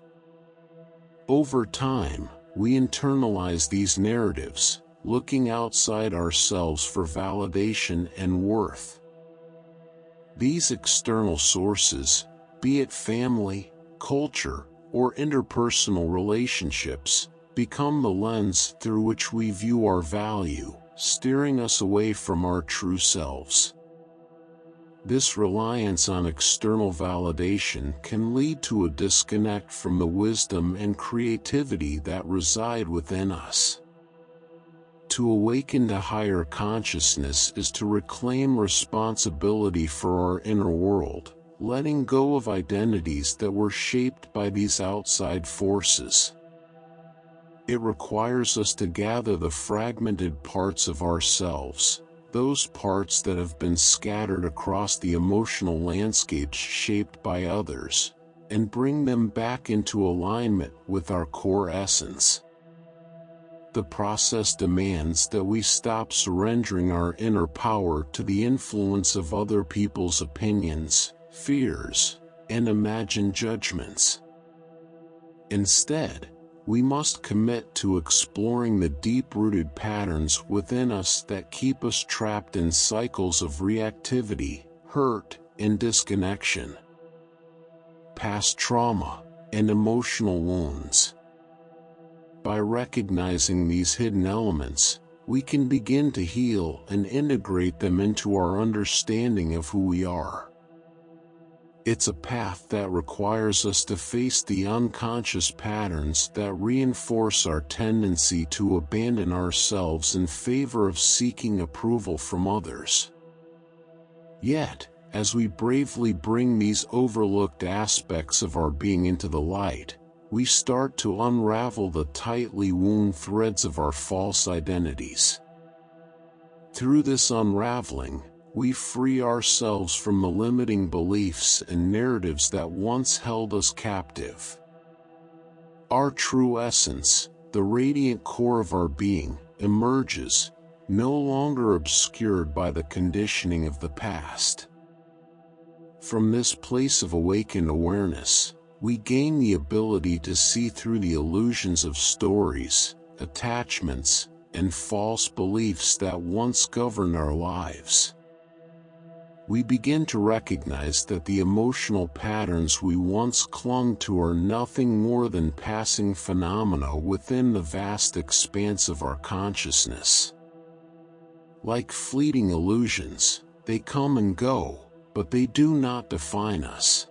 Speaker 1: Over time, we internalize these narratives, looking outside ourselves for validation and worth. These external sources, be it family, culture, or interpersonal relationships, become the lens through which we view our value, steering us away from our true selves. This reliance on external validation can lead to a disconnect from the wisdom and creativity that reside within us. To awaken to higher consciousness is to reclaim responsibility for our inner world, letting go of identities that were shaped by these outside forces. It requires us to gather the fragmented parts of ourselves, those parts that have been scattered across the emotional landscape shaped by others, and bring them back into alignment with our core essence. The process demands that we stop surrendering our inner power to the influence of other people's opinions, fears, and imagined judgments. Instead, we must commit to exploring the deep-rooted patterns within us that keep us trapped in cycles of reactivity, hurt, and disconnection. Past trauma and emotional wounds. By recognizing these hidden elements, we can begin to heal and integrate them into our understanding of who we are. It's a path that requires us to face the unconscious patterns that reinforce our tendency to abandon ourselves in favor of seeking approval from others. Yet, as we bravely bring these overlooked aspects of our being into the light, we start to unravel the tightly wound threads of our false identities. Through this unraveling, we free ourselves from the limiting beliefs and narratives that once held us captive. Our true essence, the radiant core of our being, emerges, no longer obscured by the conditioning of the past. From this place of awakened awareness, we gain the ability to see through the illusions of stories, attachments, and false beliefs that once governed our lives. We begin to recognize that the emotional patterns we once clung to are nothing more than passing phenomena within the vast expanse of our consciousness. Like fleeting illusions, they come and go, but they do not define us.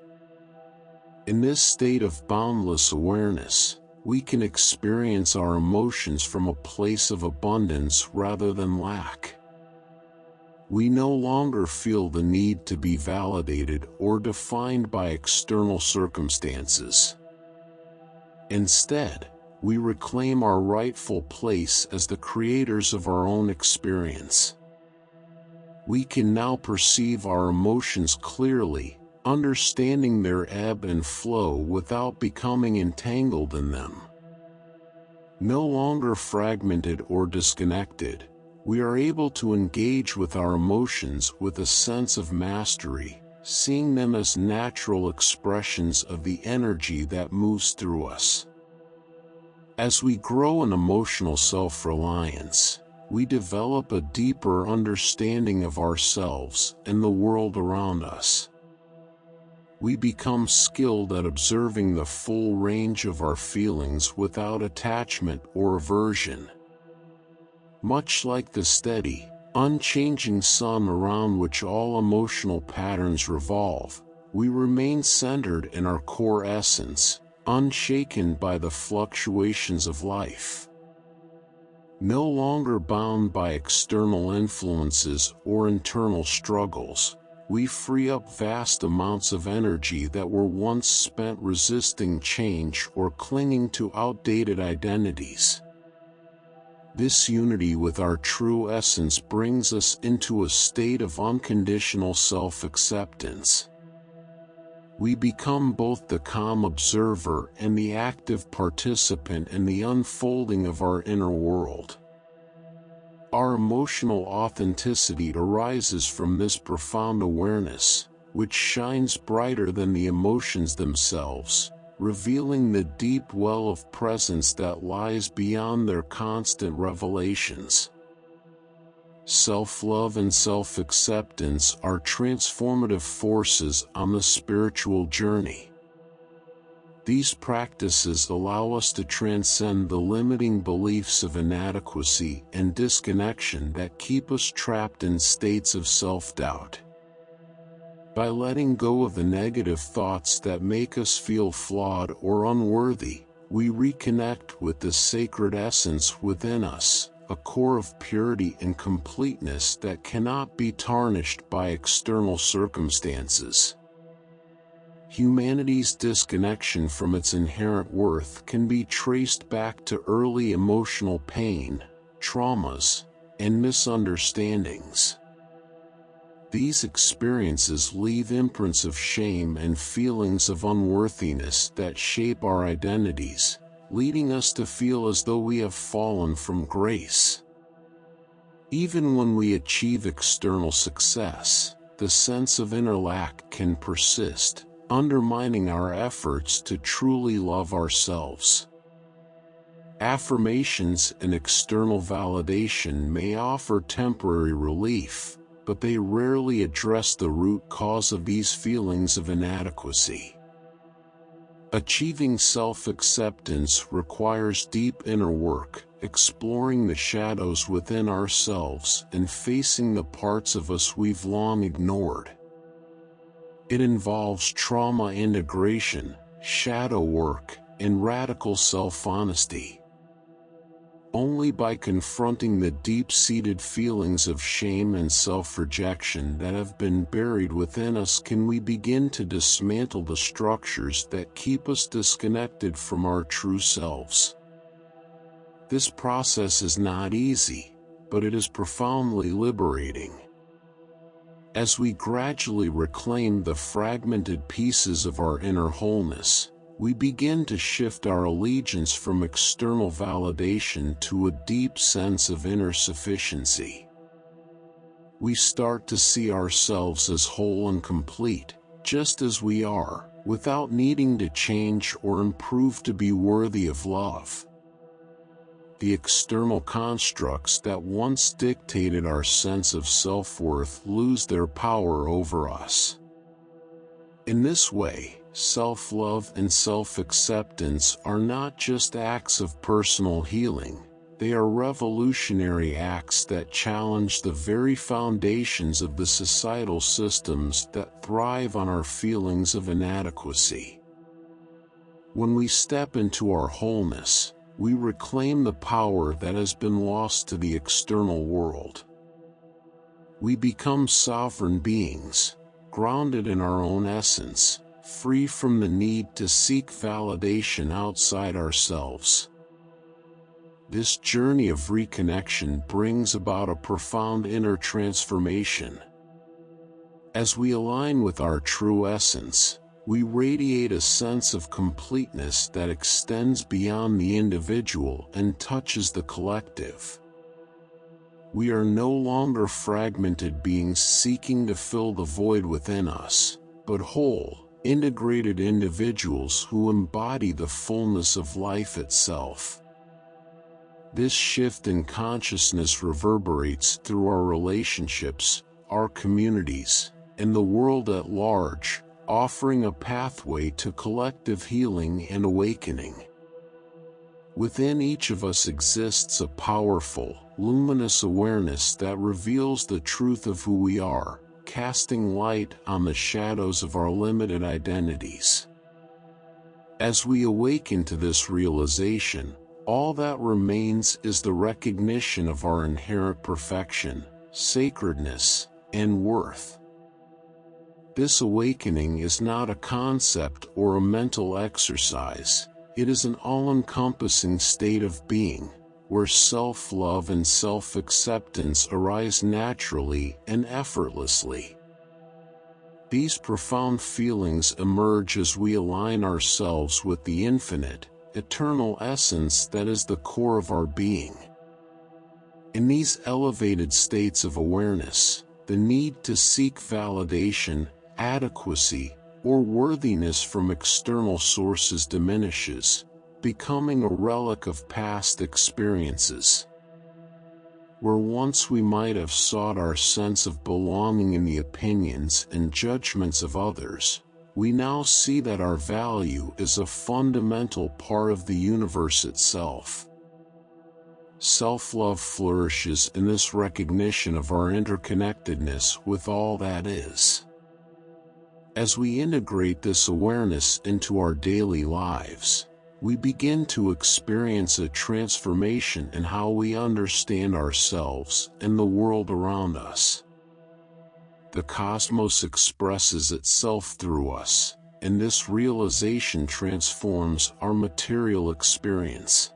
Speaker 1: In this state of boundless awareness, we can experience our emotions from a place of abundance rather than lack. We no longer feel the need to be validated or defined by external circumstances. Instead, we reclaim our rightful place as the creators of our own experience. We can now perceive our emotions clearly, understanding their ebb and flow without becoming entangled in them. No longer fragmented or disconnected, we are able to engage with our emotions with a sense of mastery, seeing them as natural expressions of the energy that moves through us. As we grow in emotional self-reliance, we develop a deeper understanding of ourselves and the world around us. We become skilled at observing the full range of our feelings without attachment or aversion. Much like the steady, unchanging sun around which all emotional patterns revolve, we remain centered in our core essence, unshaken by the fluctuations of life. No longer bound by external influences or internal struggles, we free up vast amounts of energy that were once spent resisting change or clinging to outdated identities. This unity with our true essence brings us into a state of unconditional self-acceptance. We become both the calm observer and the active participant in the unfolding of our inner world. Our emotional authenticity arises from this profound awareness, which shines brighter than the emotions themselves, revealing the deep well of presence that lies beyond their constant revelations. Self-love and self-acceptance are transformative forces on the spiritual journey. These practices allow us to transcend the limiting beliefs of inadequacy and disconnection that keep us trapped in states of self-doubt. By letting go of the negative thoughts that make us feel flawed or unworthy, we reconnect with the sacred essence within us, a core of purity and completeness that cannot be tarnished by external circumstances. Humanity's disconnection from its inherent worth can be traced back to early emotional pain, traumas, and misunderstandings. These experiences leave imprints of shame and feelings of unworthiness that shape our identities, leading us to feel as though we have fallen from grace. Even when we achieve external success, the sense of inner lack can persist, undermining our efforts to truly love ourselves. Affirmations and external validation may offer temporary relief, but they rarely address the root cause of these feelings of inadequacy. Achieving self-acceptance requires deep inner work, exploring the shadows within ourselves and facing the parts of us we've long ignored. It involves trauma integration, shadow work, and radical self-honesty. Only by confronting the deep-seated feelings of shame and self-rejection that have been buried within us can we begin to dismantle the structures that keep us disconnected from our true selves. This process is not easy, but it is profoundly liberating. As we gradually reclaim the fragmented pieces of our inner wholeness, we begin to shift our allegiance from external validation to a deep sense of inner sufficiency. We start to see ourselves as whole and complete, just as we are, without needing to change or improve to be worthy of love. The external constructs that once dictated our sense of self-worth lose their power over us. In this way, self-love and self-acceptance are not just acts of personal healing, they are revolutionary acts that challenge the very foundations of the societal systems that thrive on our feelings of inadequacy. When we step into our wholeness, we reclaim the power that has been lost to the external world. We become sovereign beings, grounded in our own essence, free from the need to seek validation outside ourselves. This journey of reconnection brings about a profound inner transformation. As we align with our true essence, we radiate a sense of completeness that extends beyond the individual and touches the collective. We are no longer fragmented beings seeking to fill the void within us, but whole, integrated individuals who embody the fullness of life itself. This shift in consciousness reverberates through our relationships, our communities, and the world at large, offering a pathway to collective healing and awakening. Within each of us exists a powerful, luminous awareness that reveals the truth of who we are, casting light on the shadows of our limited identities. As we awaken to this realization, all that remains is the recognition of our inherent perfection, sacredness, and worth. This awakening is not a concept or a mental exercise, it is an all-encompassing state of being, where self-love and self-acceptance arise naturally and effortlessly. These profound feelings emerge as we align ourselves with the infinite, eternal essence that is the core of our being. In these elevated states of awareness, the need to seek validation, adequacy, or worthiness from external sources diminishes, becoming a relic of past experiences. Where once we might have sought our sense of belonging in the opinions and judgments of others, we now see that our value is a fundamental part of the universe itself. Self-love flourishes in this recognition of our interconnectedness with all that is. As we integrate this awareness into our daily lives, we begin to experience a transformation in how we understand ourselves and the world around us. The cosmos expresses itself through us, and this realization transforms our material experience.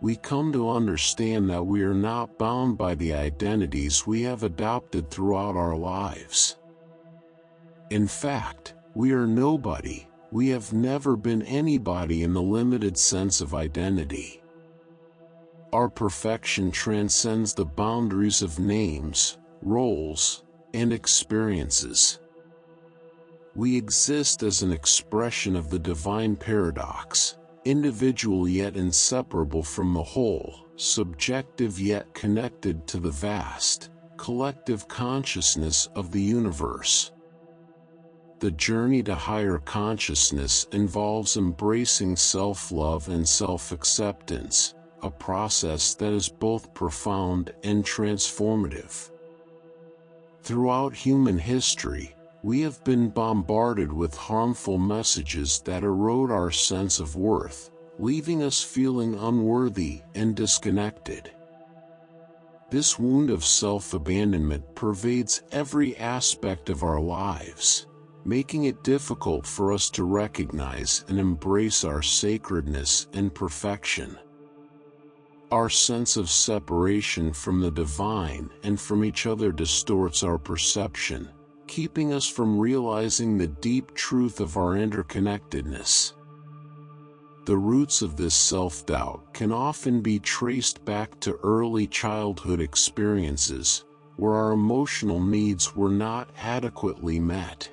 Speaker 1: We come to understand that we are not bound by the identities we have adopted throughout our lives. In fact, we are nobody, we have never been anybody in the limited sense of identity. Our perfection transcends the boundaries of names, roles, and experiences. We exist as an expression of the divine paradox, individual yet inseparable from the whole, subjective yet connected to the vast, collective consciousness of the universe. The journey to higher consciousness involves embracing self-love and self-acceptance, a process that is both profound and transformative. Throughout human history, We have been bombarded with harmful messages that erode our sense of worth, leaving us feeling unworthy and disconnected. This wound of self-abandonment pervades every aspect of our lives, making it difficult for us to recognize and embrace our sacredness and perfection. Our sense of separation from the divine and from each other distorts our perception, keeping us from realizing the deep truth of our interconnectedness. The roots of this self-doubt can often be traced back to early childhood experiences, where our emotional needs were not adequately met.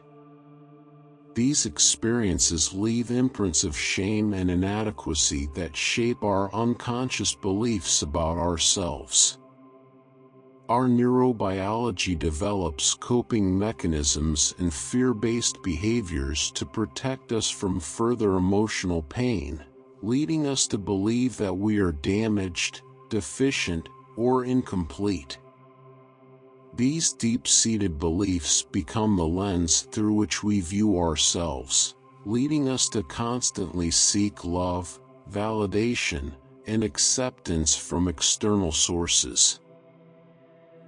Speaker 1: These experiences leave imprints of shame and inadequacy that shape our unconscious beliefs about ourselves. Our neurobiology develops coping mechanisms and fear-based behaviors to protect us from further emotional pain, leading us to believe that we are damaged, deficient, or incomplete. These deep-seated beliefs become the lens through which we view ourselves, leading us to constantly seek love, validation, and acceptance from external sources.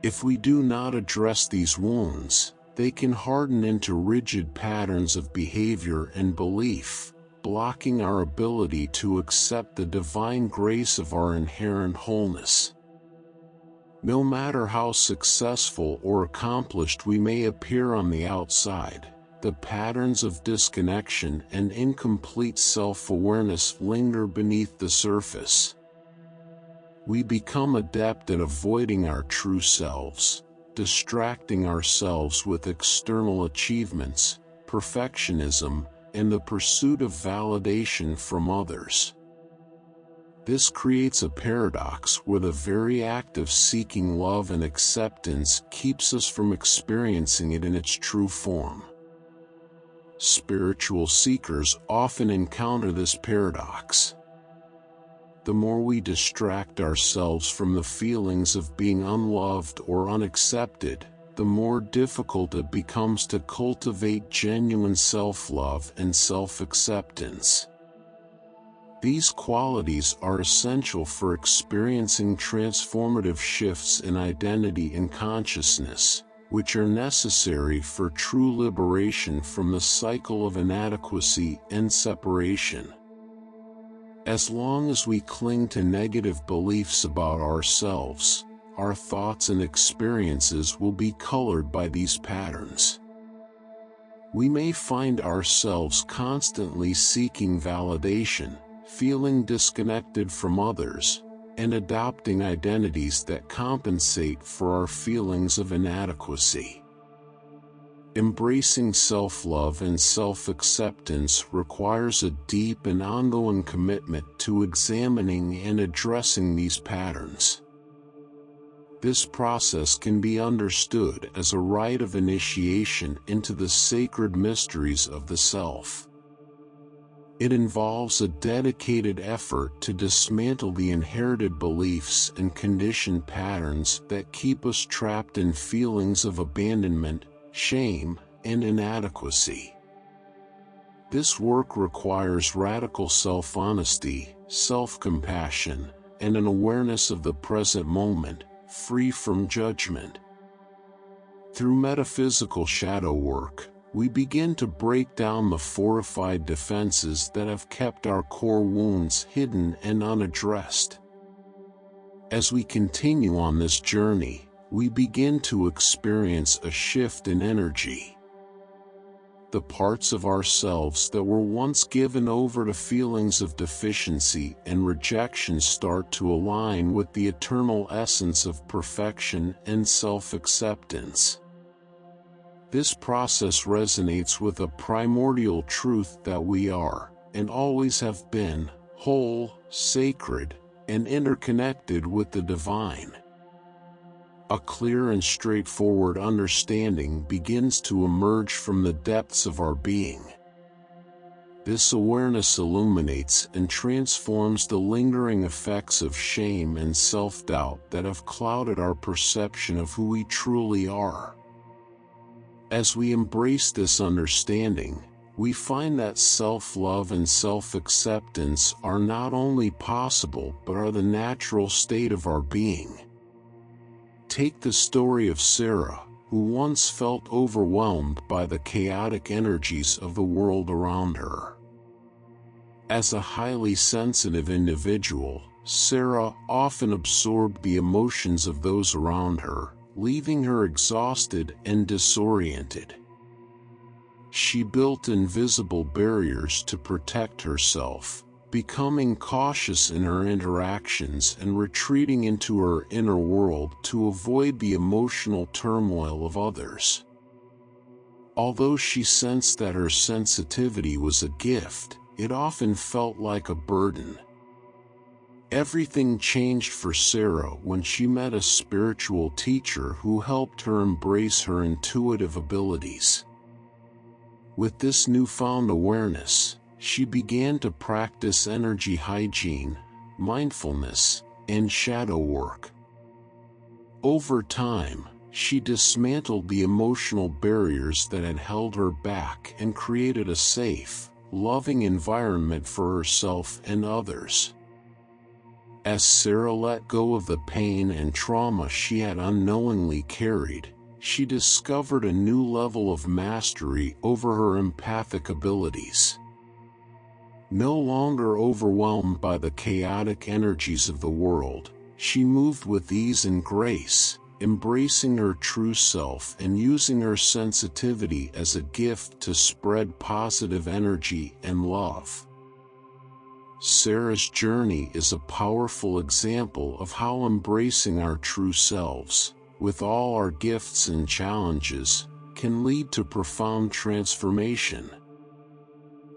Speaker 1: If we do not address these wounds, they can harden into rigid patterns of behavior and belief, blocking our ability to accept the divine grace of our inherent wholeness. No matter how successful or accomplished we may appear on the outside, the patterns of disconnection and incomplete self-awareness linger beneath the surface. We become adept at avoiding our true selves, distracting ourselves with external achievements, perfectionism, and the pursuit of validation from others. This creates a paradox where the very act of seeking love and acceptance keeps us from experiencing it in its true form. Spiritual seekers often encounter this paradox. The more we distract ourselves from the feelings of being unloved or unaccepted, the more difficult it becomes to cultivate genuine self-love and self-acceptance. These qualities are essential for experiencing transformative shifts in identity and consciousness, which are necessary for true liberation from the cycle of inadequacy and separation. As long as we cling to negative beliefs about ourselves, our thoughts and experiences will be colored by these patterns. We may find ourselves constantly seeking validation, feeling disconnected from others, and adopting identities that compensate for our feelings of inadequacy. Embracing self-love and self-acceptance requires a deep and ongoing commitment to examining and addressing these patterns. This process can be understood as a rite of initiation into the sacred mysteries of the self. It involves a dedicated effort to dismantle the inherited beliefs and conditioned patterns that keep us trapped in feelings of abandonment, shame, and inadequacy. This work requires radical self-honesty, self-compassion, and an awareness of the present moment, free from judgment. Through metaphysical shadow work, we begin to break down the fortified defenses that have kept our core wounds hidden and unaddressed. As we continue on this journey, we begin to experience a shift in energy. The parts of ourselves that were once given over to feelings of deficiency and rejection start to align with the eternal essence of perfection and self-acceptance. This process resonates with a primordial truth that we are, and always have been, whole, sacred, and interconnected with the divine. A clear and straightforward understanding begins to emerge from the depths of our being. This awareness illuminates and transforms the lingering effects of shame and self-doubt that have clouded our perception of who we truly are. As we embrace this understanding, we find that self-love and self-acceptance are not only possible but are the natural state of our being. Take the story of Sarah, who once felt overwhelmed by the chaotic energies of the world around her. As a highly sensitive individual, Sarah often absorbed the emotions of those around her, leaving her exhausted and disoriented. She built invisible barriers to protect herself, becoming cautious in her interactions and retreating into her inner world to avoid the emotional turmoil of others. Although she sensed that her sensitivity was a gift, it often felt like a burden. Everything changed for Sarah when she met a spiritual teacher who helped her embrace her intuitive abilities. With this newfound awareness, she began to practice energy hygiene, mindfulness, and shadow work. Over time, she dismantled the emotional barriers that had held her back and created a safe, loving environment for herself and others. As Sarah let go of the pain and trauma she had unknowingly carried, she discovered a new level of mastery over her empathic abilities. No longer overwhelmed by the chaotic energies of the world, she moved with ease and grace, embracing her true self and using her sensitivity as a gift to spread positive energy and love. Sarah's journey is a powerful example of how embracing our true selves, with all our gifts and challenges, can lead to profound transformation.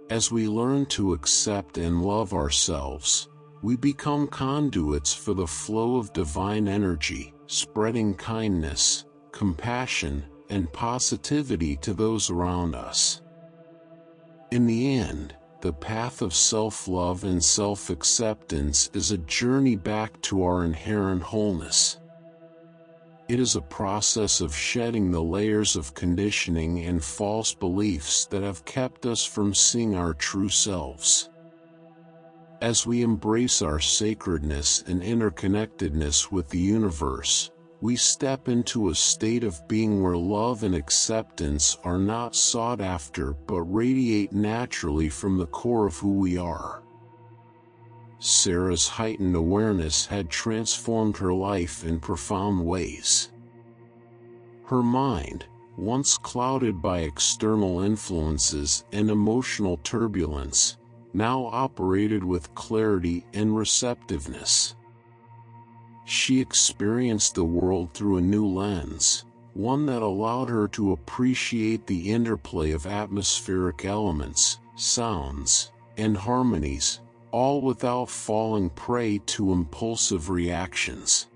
Speaker 1: As we learn to accept and love ourselves, we become conduits for the flow of divine energy, spreading kindness, compassion, and positivity to those around us. In the end, the path of self-love and self-acceptance is a journey back to our inherent wholeness. It is a process of shedding the layers of conditioning and false beliefs that have kept us from seeing our true selves. As we embrace our sacredness and interconnectedness with the universe, we step into a state of being where love and acceptance are not sought after but radiate naturally from the core of who we are. Sarah's heightened awareness had transformed her life in profound ways. Her mind, once clouded by external influences and emotional turbulence, now operated with clarity and receptiveness. She experienced the world through a new lens, one that allowed her to appreciate the interplay of atmospheric elements, sounds, and harmonies, all without falling prey to impulsive reactions.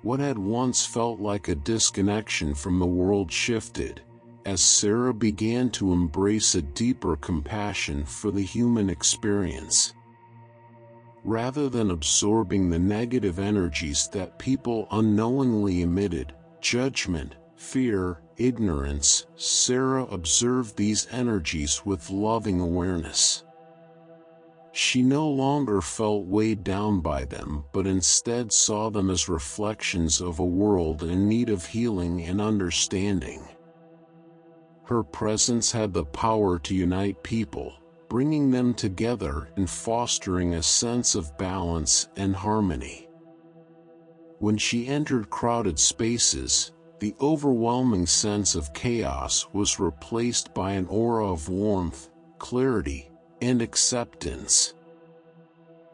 Speaker 1: What had once felt like a disconnection from the world shifted, as Sarah began to embrace a deeper compassion for the human experience. Rather than absorbing the negative energies that people unknowingly emitted, judgment, fear, ignorance, Sarah observed these energies with loving awareness. She no longer felt weighed down by them but instead saw them as reflections of a world in need of healing and understanding. Her presence had the power to unite people, bringing them together and fostering a sense of balance and harmony. When she entered crowded spaces, the overwhelming sense of chaos was replaced by an aura of warmth, clarity, and acceptance.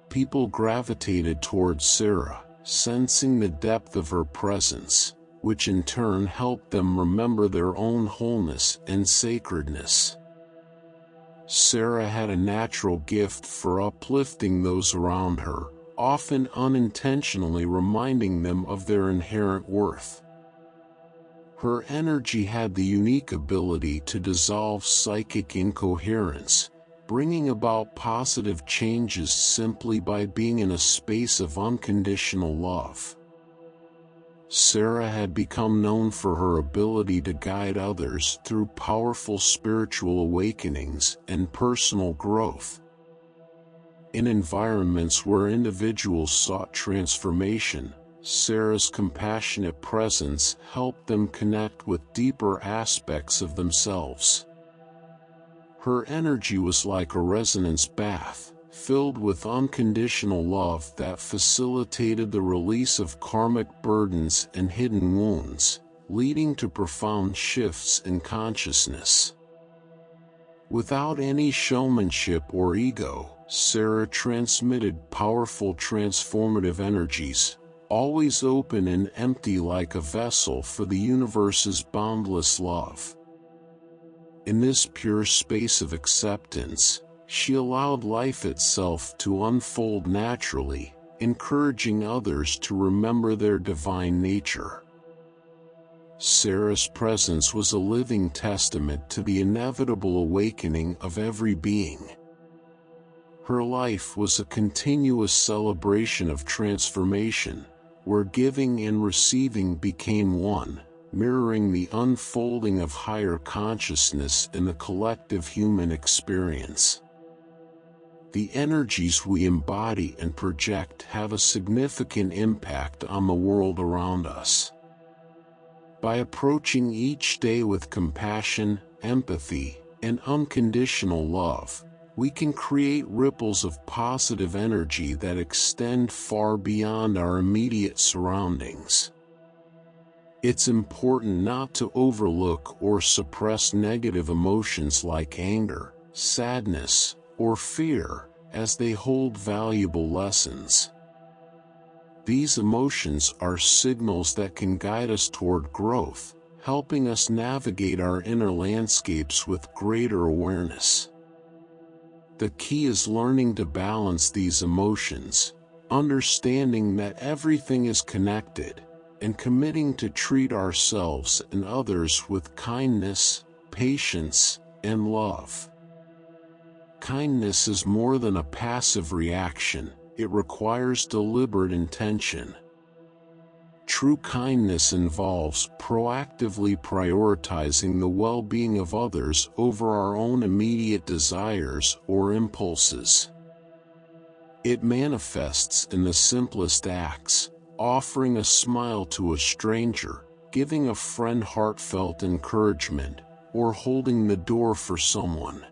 Speaker 1: People gravitated towards Sarah, sensing the depth of her presence, which in turn helped them remember their own wholeness and sacredness. Sarah had a natural gift for uplifting those around her, often unintentionally reminding them of their inherent worth. Her energy had the unique ability to dissolve psychic incoherence, bringing about positive changes simply by being in a space of unconditional love. Sarah had become known for her ability to guide others through powerful spiritual awakenings and personal growth. In environments where individuals sought transformation, Sarah's compassionate presence helped them connect with deeper aspects of themselves. Her energy was like a resonance bath, filled with unconditional love that facilitated the release of karmic burdens and hidden wounds, leading to profound shifts in consciousness. Without any showmanship or ego, Sarah transmitted powerful transformative energies, always open and empty like a vessel for the universe's boundless love. In this pure space of acceptance, she allowed life itself to unfold naturally, encouraging others to remember their divine nature. Sarah's presence was a living testament to the inevitable awakening of every being. Her life was a continuous celebration of transformation, where giving and receiving became one, mirroring the unfolding of higher consciousness in the collective human experience. The energies we embody and project have a significant impact on the world around us. By approaching each day with compassion, empathy, and unconditional love, we can create ripples of positive energy that extend far beyond our immediate surroundings. It's important not to overlook or suppress negative emotions like anger, sadness, or fear, as they hold valuable lessons. These emotions are signals that can guide us toward growth, helping us navigate our inner landscapes with greater awareness. The key is learning to balance these emotions, understanding that everything is connected, and committing to treat ourselves and others with kindness, patience, and love. Kindness is more than a passive reaction, it requires deliberate intention. True kindness involves proactively prioritizing the well-being of others over our own immediate desires or impulses. It manifests in the simplest acts, offering a smile to a stranger, giving a friend heartfelt encouragement, or holding the door for someone.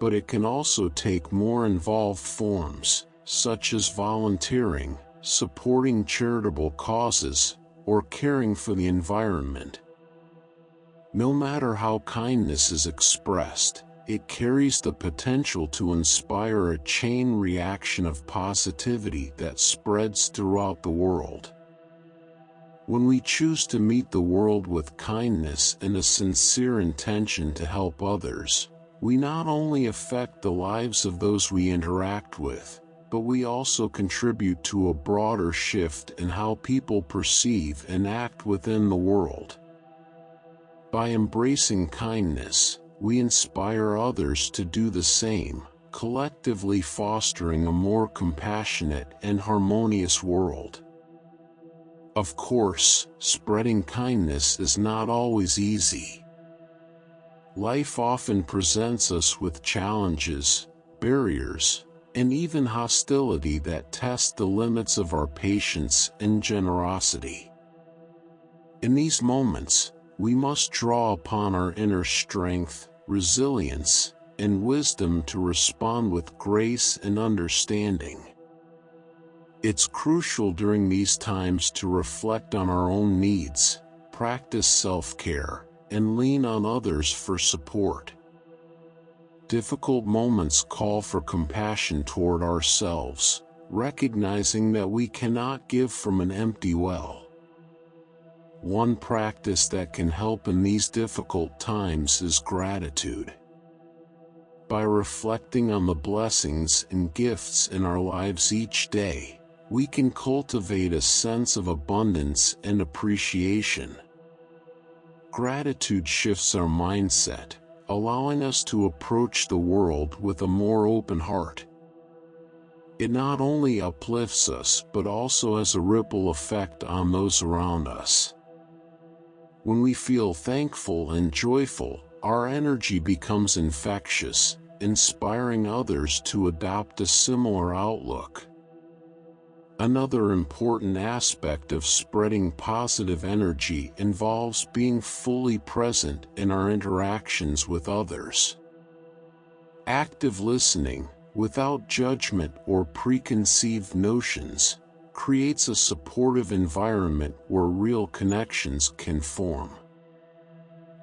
Speaker 1: But it can also take more involved forms, such as volunteering, supporting charitable causes, or caring for the environment. No matter how kindness is expressed, it carries the potential to inspire a chain reaction of positivity that spreads throughout the world. When we choose to meet the world with kindness and a sincere intention to help others, we not only affect the lives of those we interact with, but we also contribute to a broader shift in how people perceive and act within the world. By embracing kindness, we inspire others to do the same, collectively fostering a more compassionate and harmonious world. Of course, spreading kindness is not always easy. Life often presents us with challenges, barriers, and even hostility that test the limits of our patience and generosity. In these moments, we must draw upon our inner strength, resilience, and wisdom to respond with grace and understanding. It's crucial during these times to reflect on our own needs, practice self-care, and lean on others for support. Difficult moments call for compassion toward ourselves, recognizing that we cannot give from an empty well. One practice that can help in these difficult times is gratitude. By reflecting on the blessings and gifts in our lives each day, we can cultivate a sense of abundance and appreciation. Gratitude shifts our mindset, allowing us to approach the world with a more open heart. It not only uplifts us but also has a ripple effect on those around us. When we feel thankful and joyful, our energy becomes infectious, inspiring others to adopt a similar outlook. Another important aspect of spreading positive energy involves being fully present in our interactions with others. Active listening, without judgment or preconceived notions, creates a supportive environment where real connections can form.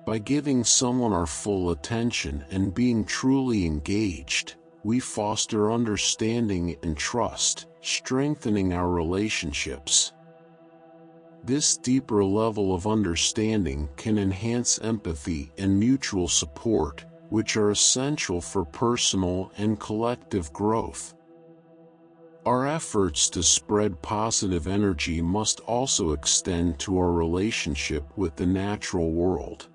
Speaker 1: By giving someone our full attention and being truly engaged, we foster understanding and trust, strengthening our relationships. This deeper level of understanding can enhance empathy and mutual support, which are essential for personal and collective growth. Our efforts to spread positive energy must also extend to our relationship with the natural world.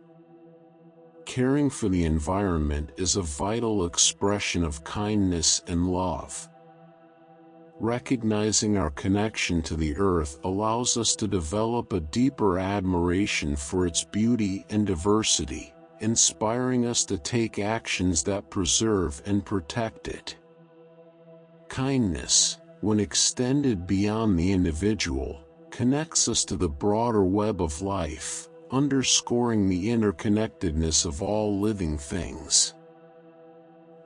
Speaker 1: Caring for the environment is a vital expression of kindness and love. Recognizing our connection to the earth allows us to develop a deeper admiration for its beauty and diversity, inspiring us to take actions that preserve and protect it. Kindness, when extended beyond the individual, connects us to the broader web of life, underscoring the interconnectedness of all living things.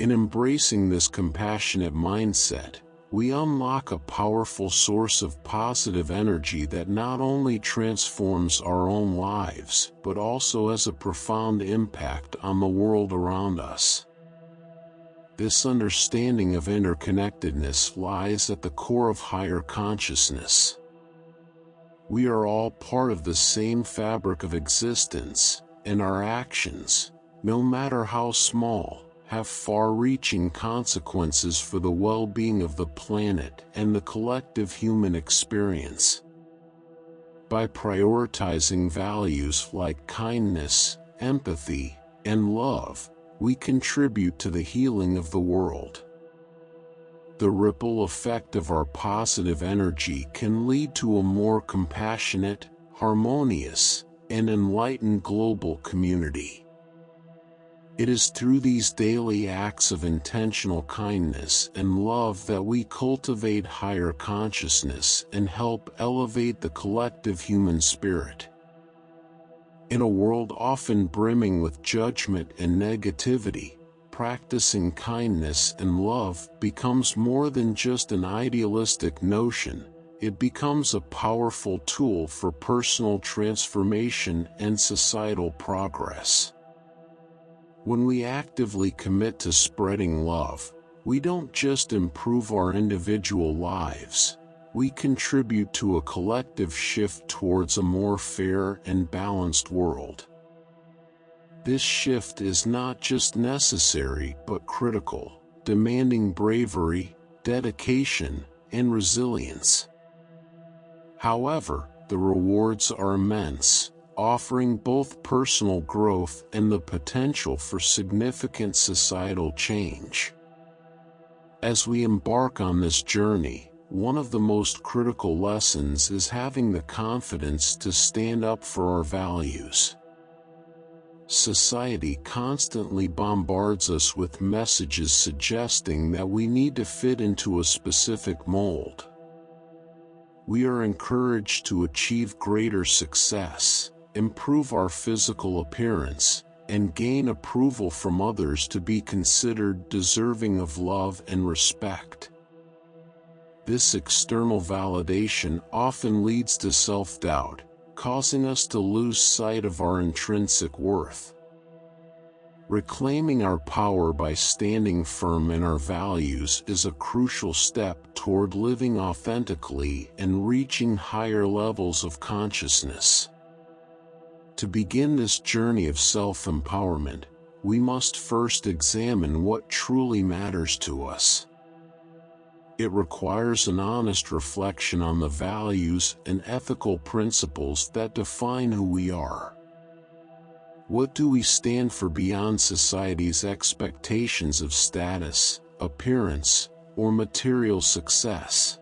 Speaker 1: In embracing this compassionate mindset, we unlock a powerful source of positive energy that not only transforms our own lives, but also has a profound impact on the world around us. This understanding of interconnectedness lies at the core of higher consciousness. We are all part of the same fabric of existence, and our actions, no matter how small, have far-reaching consequences for the well-being of the planet and the collective human experience. By prioritizing values like kindness, empathy, and love, we contribute to the healing of the world. The ripple effect of our positive energy can lead to a more compassionate, harmonious, and enlightened global community. It is through these daily acts of intentional kindness and love that we cultivate higher consciousness and help elevate the collective human spirit. In a world often brimming with judgment and negativity, practicing kindness and love becomes more than just an idealistic notion. It becomes a powerful tool for personal transformation and societal progress. When we actively commit to spreading love, we don't just improve our individual lives, we contribute to a collective shift towards a more fair and balanced world. This shift is not just necessary but critical, demanding bravery, dedication, and resilience. However, the rewards are immense, offering both personal growth and the potential for significant societal change. As we embark on this journey, one of the most critical lessons is having the confidence to stand up for our values. Society constantly bombards us with messages suggesting that we need to fit into a specific mold. We are encouraged to achieve greater success, improve our physical appearance, and gain approval from others to be considered deserving of love and respect. This external validation often leads to self-doubt, causing us to lose sight of our intrinsic worth. Reclaiming our power by standing firm in our values is a crucial step toward living authentically and reaching higher levels of consciousness. To begin this journey of self-empowerment, we must first examine what truly matters to us. It requires an honest reflection on the values and ethical principles that define who we are. What do we stand for beyond society's expectations of status, appearance, or material success.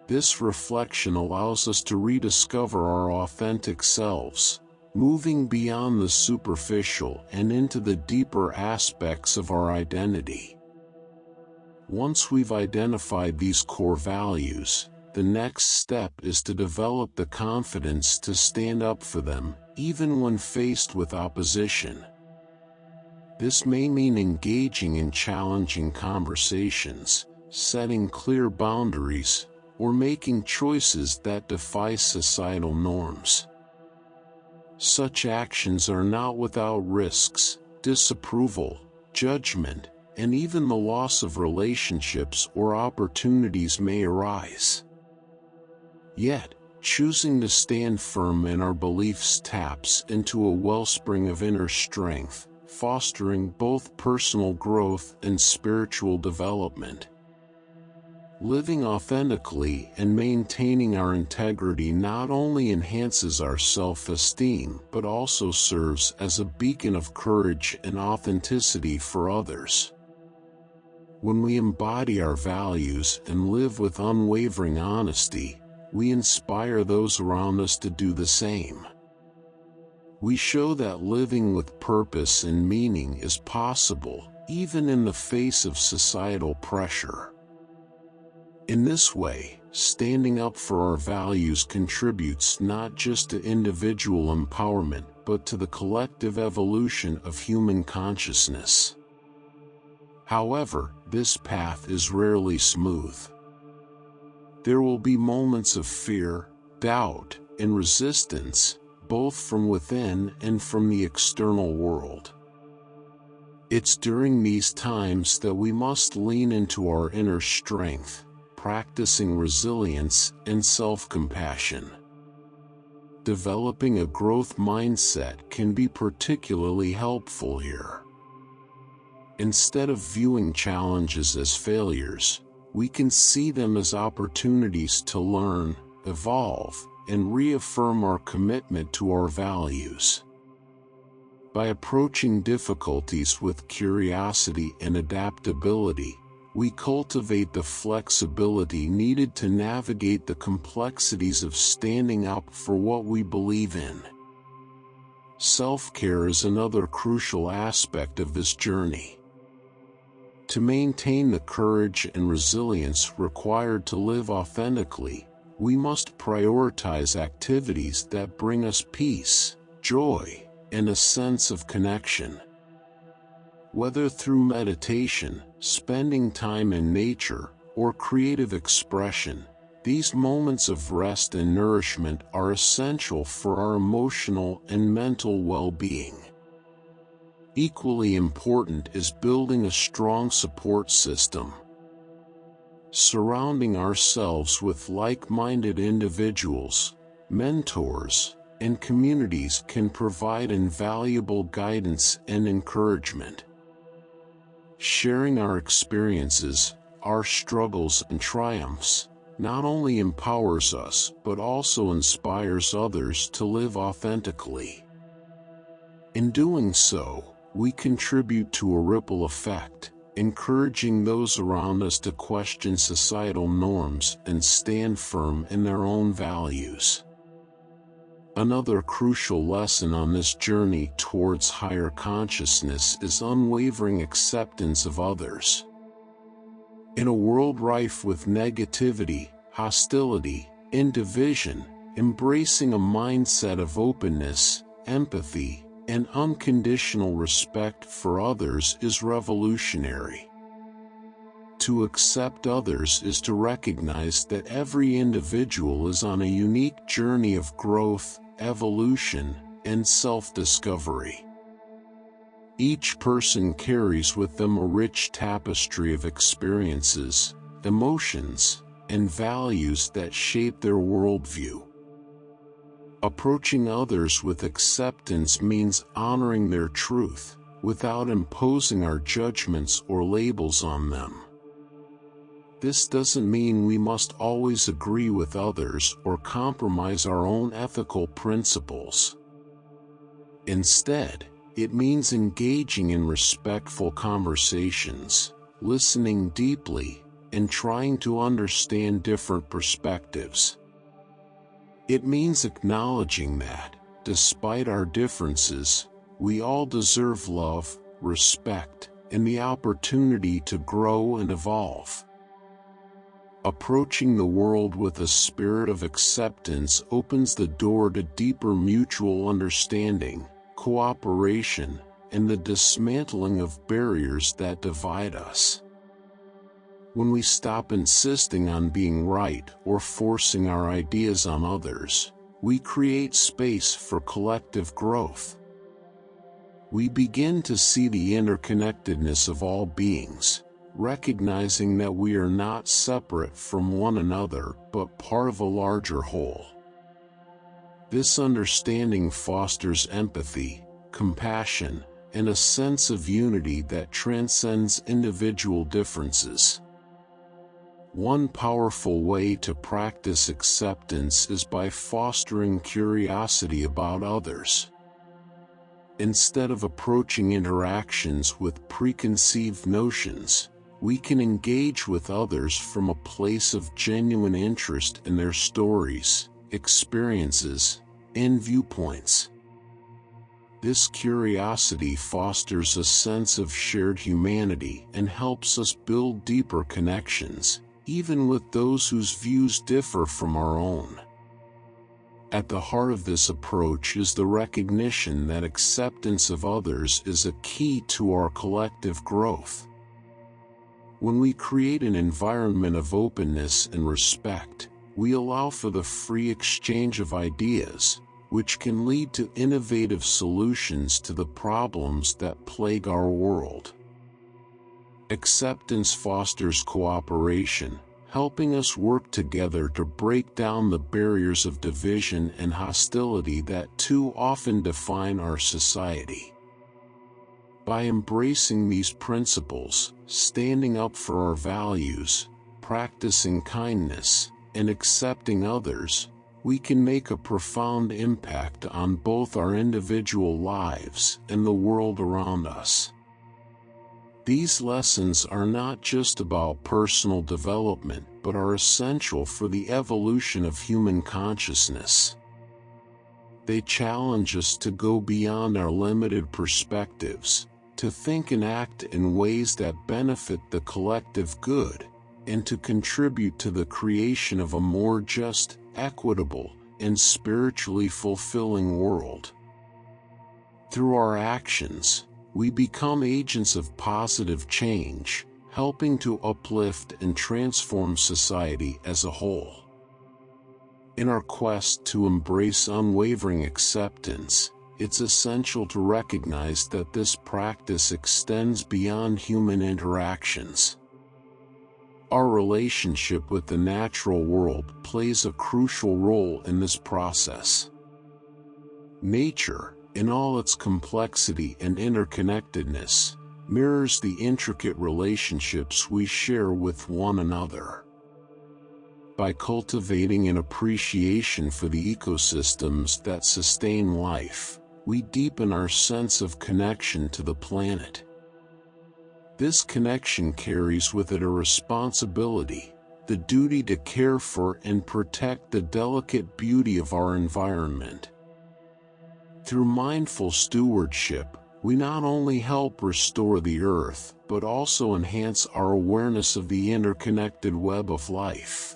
Speaker 1: This reflection allows us to rediscover our authentic selves, moving beyond the superficial and into the deeper aspects of our identity. Once we've identified these core values, the next step is to develop the confidence to stand up for them, even when faced with opposition. This may mean engaging in challenging conversations, setting clear boundaries, or making choices that defy societal norms. Such actions are not without risks. Disapproval, judgment, and even the loss of relationships or opportunities may arise. Yet, choosing to stand firm in our beliefs taps into a wellspring of inner strength, fostering both personal growth and spiritual development. Living authentically and maintaining our integrity not only enhances our self-esteem but also serves as a beacon of courage and authenticity for others. When we embody our values and live with unwavering honesty, we inspire those around us to do the same. We show that living with purpose and meaning is possible, even in the face of societal pressure. In this way, standing up for our values contributes not just to individual empowerment but to the collective evolution of human consciousness. However, this path is rarely smooth. There will be moments of fear, doubt, and resistance, both from within and from the external world. It's during these times that we must lean into our inner strength, practicing resilience and self-compassion. Developing a growth mindset can be particularly helpful here. Instead of viewing challenges as failures, we can see them as opportunities to learn, evolve, and reaffirm our commitment to our values. By approaching difficulties with curiosity and adaptability, we cultivate the flexibility needed to navigate the complexities of standing up for what we believe in. Self-care is another crucial aspect of this journey. To maintain the courage and resilience required to live authentically, we must prioritize activities that bring us peace, joy, and a sense of connection. Whether through meditation, spending time in nature, or creative expression, these moments of rest and nourishment are essential for our emotional and mental well-being. Equally important is building a strong support system. Surrounding ourselves with like-minded individuals, mentors, and communities can provide invaluable guidance and encouragement. Sharing our experiences, our struggles and triumphs, not only empowers us but also inspires others to live authentically. In doing so, we contribute to a ripple effect, encouraging those around us to question societal norms and stand firm in their own values. Another crucial lesson on this journey towards higher consciousness is unwavering acceptance of others. In a world rife with negativity, hostility, and division, embracing a mindset of openness, empathy, and unconditional respect for others is revolutionary. To accept others is to recognize that every individual is on a unique journey of growth, evolution, and self-discovery. Each person carries with them a rich tapestry of experiences, emotions, and values that shape their worldview. Approaching others with acceptance means honoring their truth, without imposing our judgments or labels on them. This doesn't mean we must always agree with others or compromise our own ethical principles. Instead, it means engaging in respectful conversations, listening deeply, and trying to understand different perspectives. It means acknowledging that, despite our differences, we all deserve love, respect, and the opportunity to grow and evolve. Approaching the world with a spirit of acceptance opens the door to deeper mutual understanding, cooperation, and the dismantling of barriers that divide us. When we stop insisting on being right or forcing our ideas on others, we create space for collective growth. We begin to see the interconnectedness of all beings, recognizing that we are not separate from one another but part of a larger whole. This understanding fosters empathy, compassion, and a sense of unity that transcends individual differences. One powerful way to practice acceptance is by fostering curiosity about others. Instead of approaching interactions with preconceived notions, we can engage with others from a place of genuine interest in their stories, experiences, and viewpoints. This curiosity fosters a sense of shared humanity and helps us build deeper connections, even with those whose views differ from our own. At the heart of this approach is the recognition that acceptance of others is a key to our collective growth. When we create an environment of openness and respect, we allow for the free exchange of ideas, which can lead to innovative solutions to the problems that plague our world. Acceptance fosters cooperation, helping us work together to break down the barriers of division and hostility that too often define our society. By embracing these principles, standing up for our values, practicing kindness, and accepting others, we can make a profound impact on both our individual lives and the world around us. These lessons are not just about personal development but are essential for the evolution of human consciousness. They challenge us to go beyond our limited perspectives, to think and act in ways that benefit the collective good, and to contribute to the creation of a more just, equitable, and spiritually fulfilling world. Through our actions, we become agents of positive change, helping to uplift and transform society as a whole. In our quest to embrace unwavering acceptance, it's essential to recognize that this practice extends beyond human interactions. Our relationship with the natural world plays a crucial role in this process. Nature, in all its complexity and interconnectedness, mirrors the intricate relationships we share with one another. By cultivating an appreciation for the ecosystems that sustain life, we deepen our sense of connection to the planet. This connection carries with it a responsibility, the duty to care for and protect the delicate beauty of our environment. Through mindful stewardship, we not only help restore the earth, but also enhance our awareness of the interconnected web of life.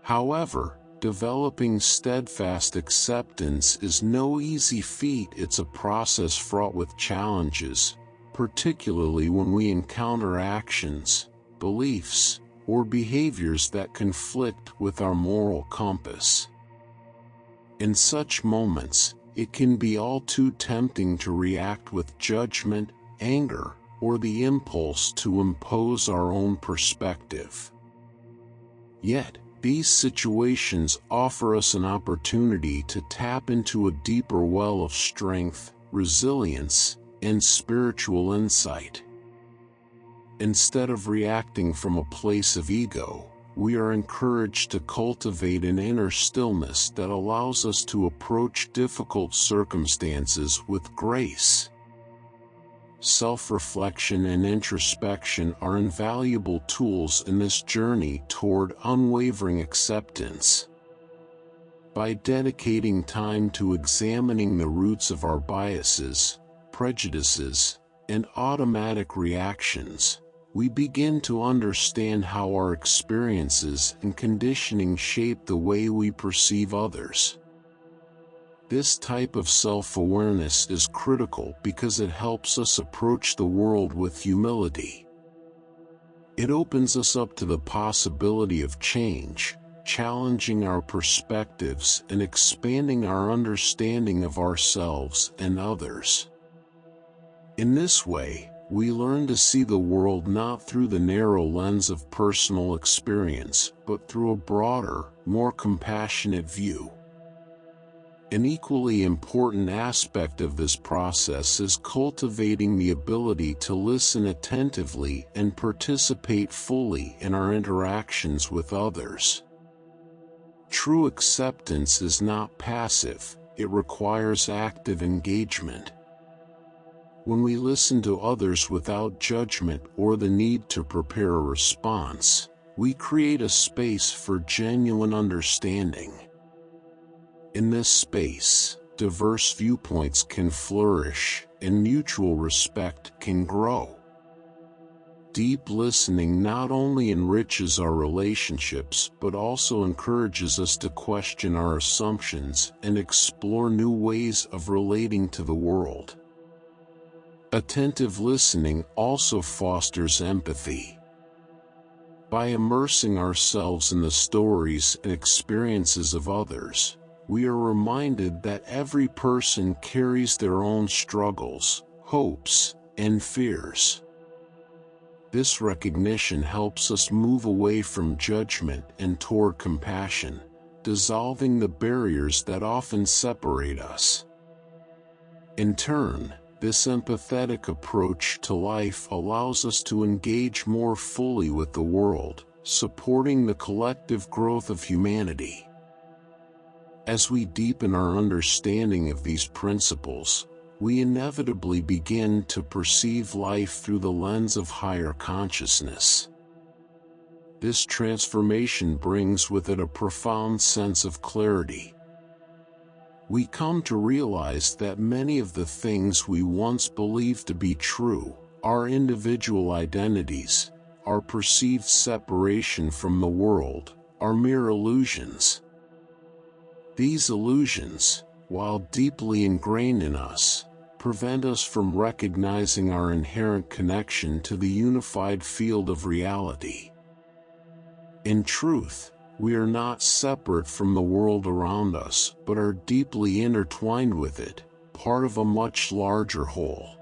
Speaker 1: However, developing steadfast acceptance is no easy feat. It's a process fraught with challenges, particularly when we encounter actions, beliefs, or behaviors that conflict with our moral compass. In such moments, it can be all too tempting to react with judgment, anger, or the impulse to impose our own perspective. Yet, these situations offer us an opportunity to tap into a deeper well of strength, resilience, and spiritual insight. Instead of reacting from a place of ego, we are encouraged to cultivate an inner stillness that allows us to approach difficult circumstances with grace. self-reflection and introspection are invaluable tools in this journey toward unwavering acceptance. By dedicating time to examining the roots of our biases, prejudices, and automatic reactions, we begin to understand how our experiences and conditioning shape the way we perceive others. This type of self-awareness is critical because it helps us approach the world with humility. It opens us up to the possibility of change, challenging our perspectives and expanding our understanding of ourselves and others. In this way, we learn to see the world not through the narrow lens of personal experience, but through a broader, more compassionate view. An equally important aspect of this process is cultivating the ability to listen attentively and participate fully in our interactions with others. True acceptance is not passive, it requires active engagement. When we listen to others without judgment or the need to prepare a response, we create a space for genuine understanding. In this space, diverse viewpoints can flourish, and mutual respect can grow. Deep listening not only enriches our relationships but also encourages us to question our assumptions and explore new ways of relating to the world. Attentive listening also fosters empathy. By immersing ourselves in the stories and experiences of others, we are reminded that every person carries their own struggles, hopes, and fears. This recognition helps us move away from judgment and toward compassion, dissolving the barriers that often separate us. In turn, this empathetic approach to life allows us to engage more fully with the world, supporting the collective growth of humanity. As we deepen our understanding of these principles, we inevitably begin to perceive life through the lens of higher consciousness. This transformation brings with it a profound sense of clarity. We come to realize that many of the things we once believed to be true, our individual identities, our perceived separation from the world, are mere illusions. These illusions, while deeply ingrained in us, prevent us from recognizing our inherent connection to the unified field of reality. In truth, we are not separate from the world around us, but are deeply intertwined with it, part of a much larger whole.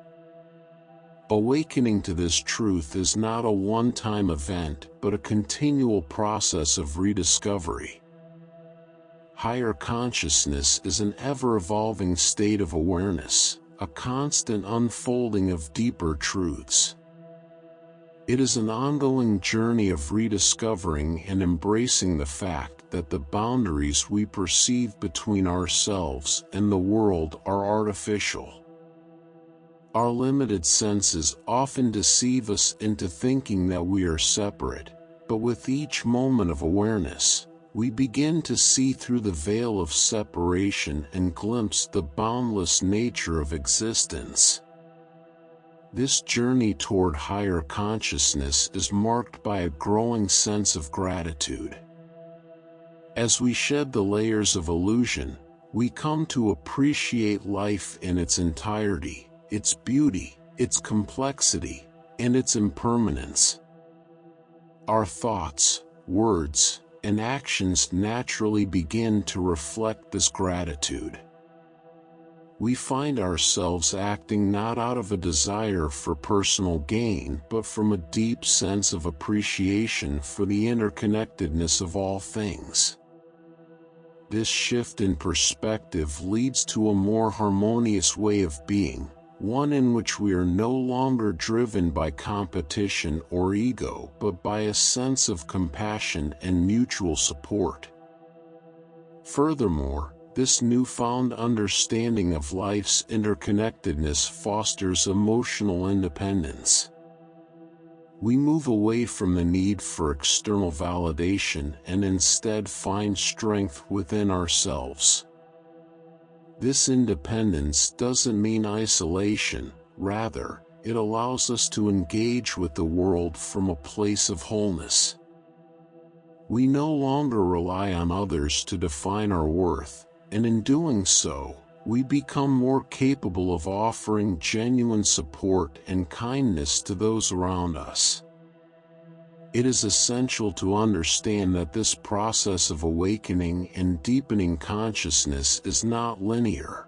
Speaker 1: Awakening to this truth is not a one-time event, but a continual process of rediscovery. Higher consciousness is an ever-evolving state of awareness, a constant unfolding of deeper truths. It is an ongoing journey of rediscovering and embracing the fact that the boundaries we perceive between ourselves and the world are artificial. Our limited senses often deceive us into thinking that we are separate, but with each moment of awareness, we begin to see through the veil of separation and glimpse the boundless nature of existence. This journey toward higher consciousness is marked by a growing sense of gratitude. As we shed the layers of illusion, we come to appreciate life in its entirety, its beauty, its complexity, and its impermanence. Our thoughts, words, and actions naturally begin to reflect this gratitude. We find ourselves acting not out of a desire for personal gain, but from a deep sense of appreciation for the interconnectedness of all things. This shift in perspective leads to a more harmonious way of being, one in which we are no longer driven by competition or ego, but by a sense of compassion and mutual support. Furthermore, this newfound understanding of life's interconnectedness fosters emotional independence. We move away from the need for external validation and instead find strength within ourselves. This independence doesn't mean isolation, rather, it allows us to engage with the world from a place of wholeness. We no longer rely on others to define our worth, and in doing so, we become more capable of offering genuine support and kindness to those around us. It is essential to understand that this process of awakening and deepening consciousness is not linear.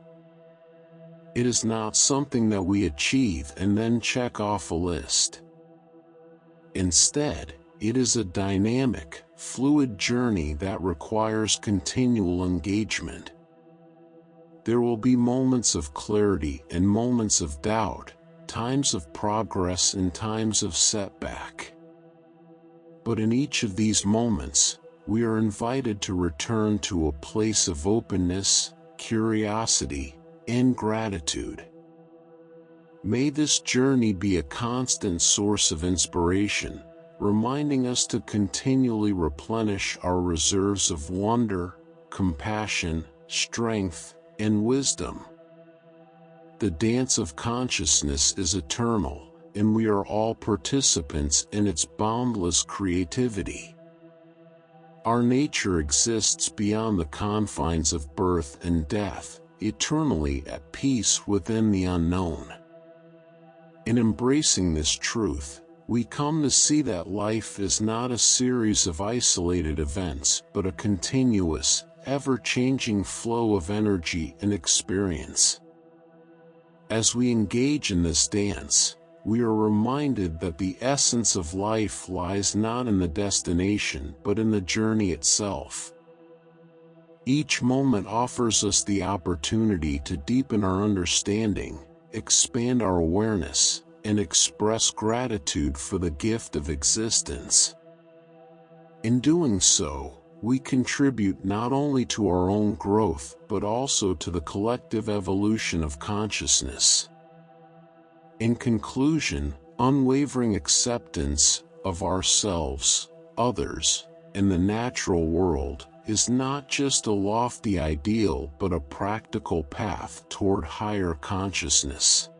Speaker 1: It is not something that we achieve and then check off a list. Instead, it is a dynamic, fluid journey that requires continual engagement. There will be moments of clarity and moments of doubt, times of progress and times of setback. But in each of these moments, we are invited to return to a place of openness, curiosity, and gratitude. May this journey be a constant source of inspiration, reminding us to continually replenish our reserves of wonder, compassion, strength, and wisdom. The dance of consciousness is eternal, and we are all participants in its boundless creativity. Our nature exists beyond the confines of birth and death, eternally at peace within the unknown. In embracing this truth, we come to see that life is not a series of isolated events, but a continuous, ever-changing flow of energy and experience. As we engage in this dance, we are reminded that the essence of life lies not in the destination but in the journey itself. Each moment offers us the opportunity to deepen our understanding, expand our awareness, and express gratitude for the gift of existence. In doing so, we contribute not only to our own growth but also to the collective evolution of consciousness. In conclusion, unwavering acceptance of ourselves, others, and the natural world is not just a lofty ideal but a practical path toward higher consciousness.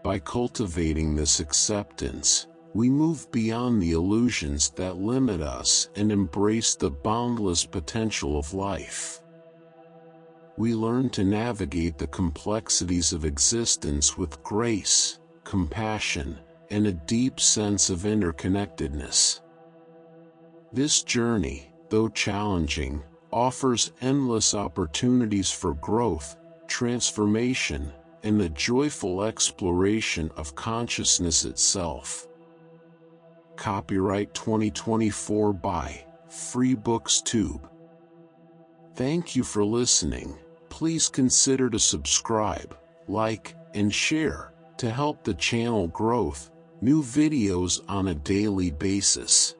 Speaker 1: By cultivating this acceptance, we move beyond the illusions that limit us and embrace the boundless potential of life. We learn to navigate the complexities of existence with grace, compassion, and a deep sense of interconnectedness. This journey, though challenging, offers endless opportunities for growth, transformation, and the joyful exploration of consciousness itself. Copyright 2024 by FreeBooksTube. Thank you for listening. Please consider to subscribe, like, and share to help the channel grow new videos on a daily basis.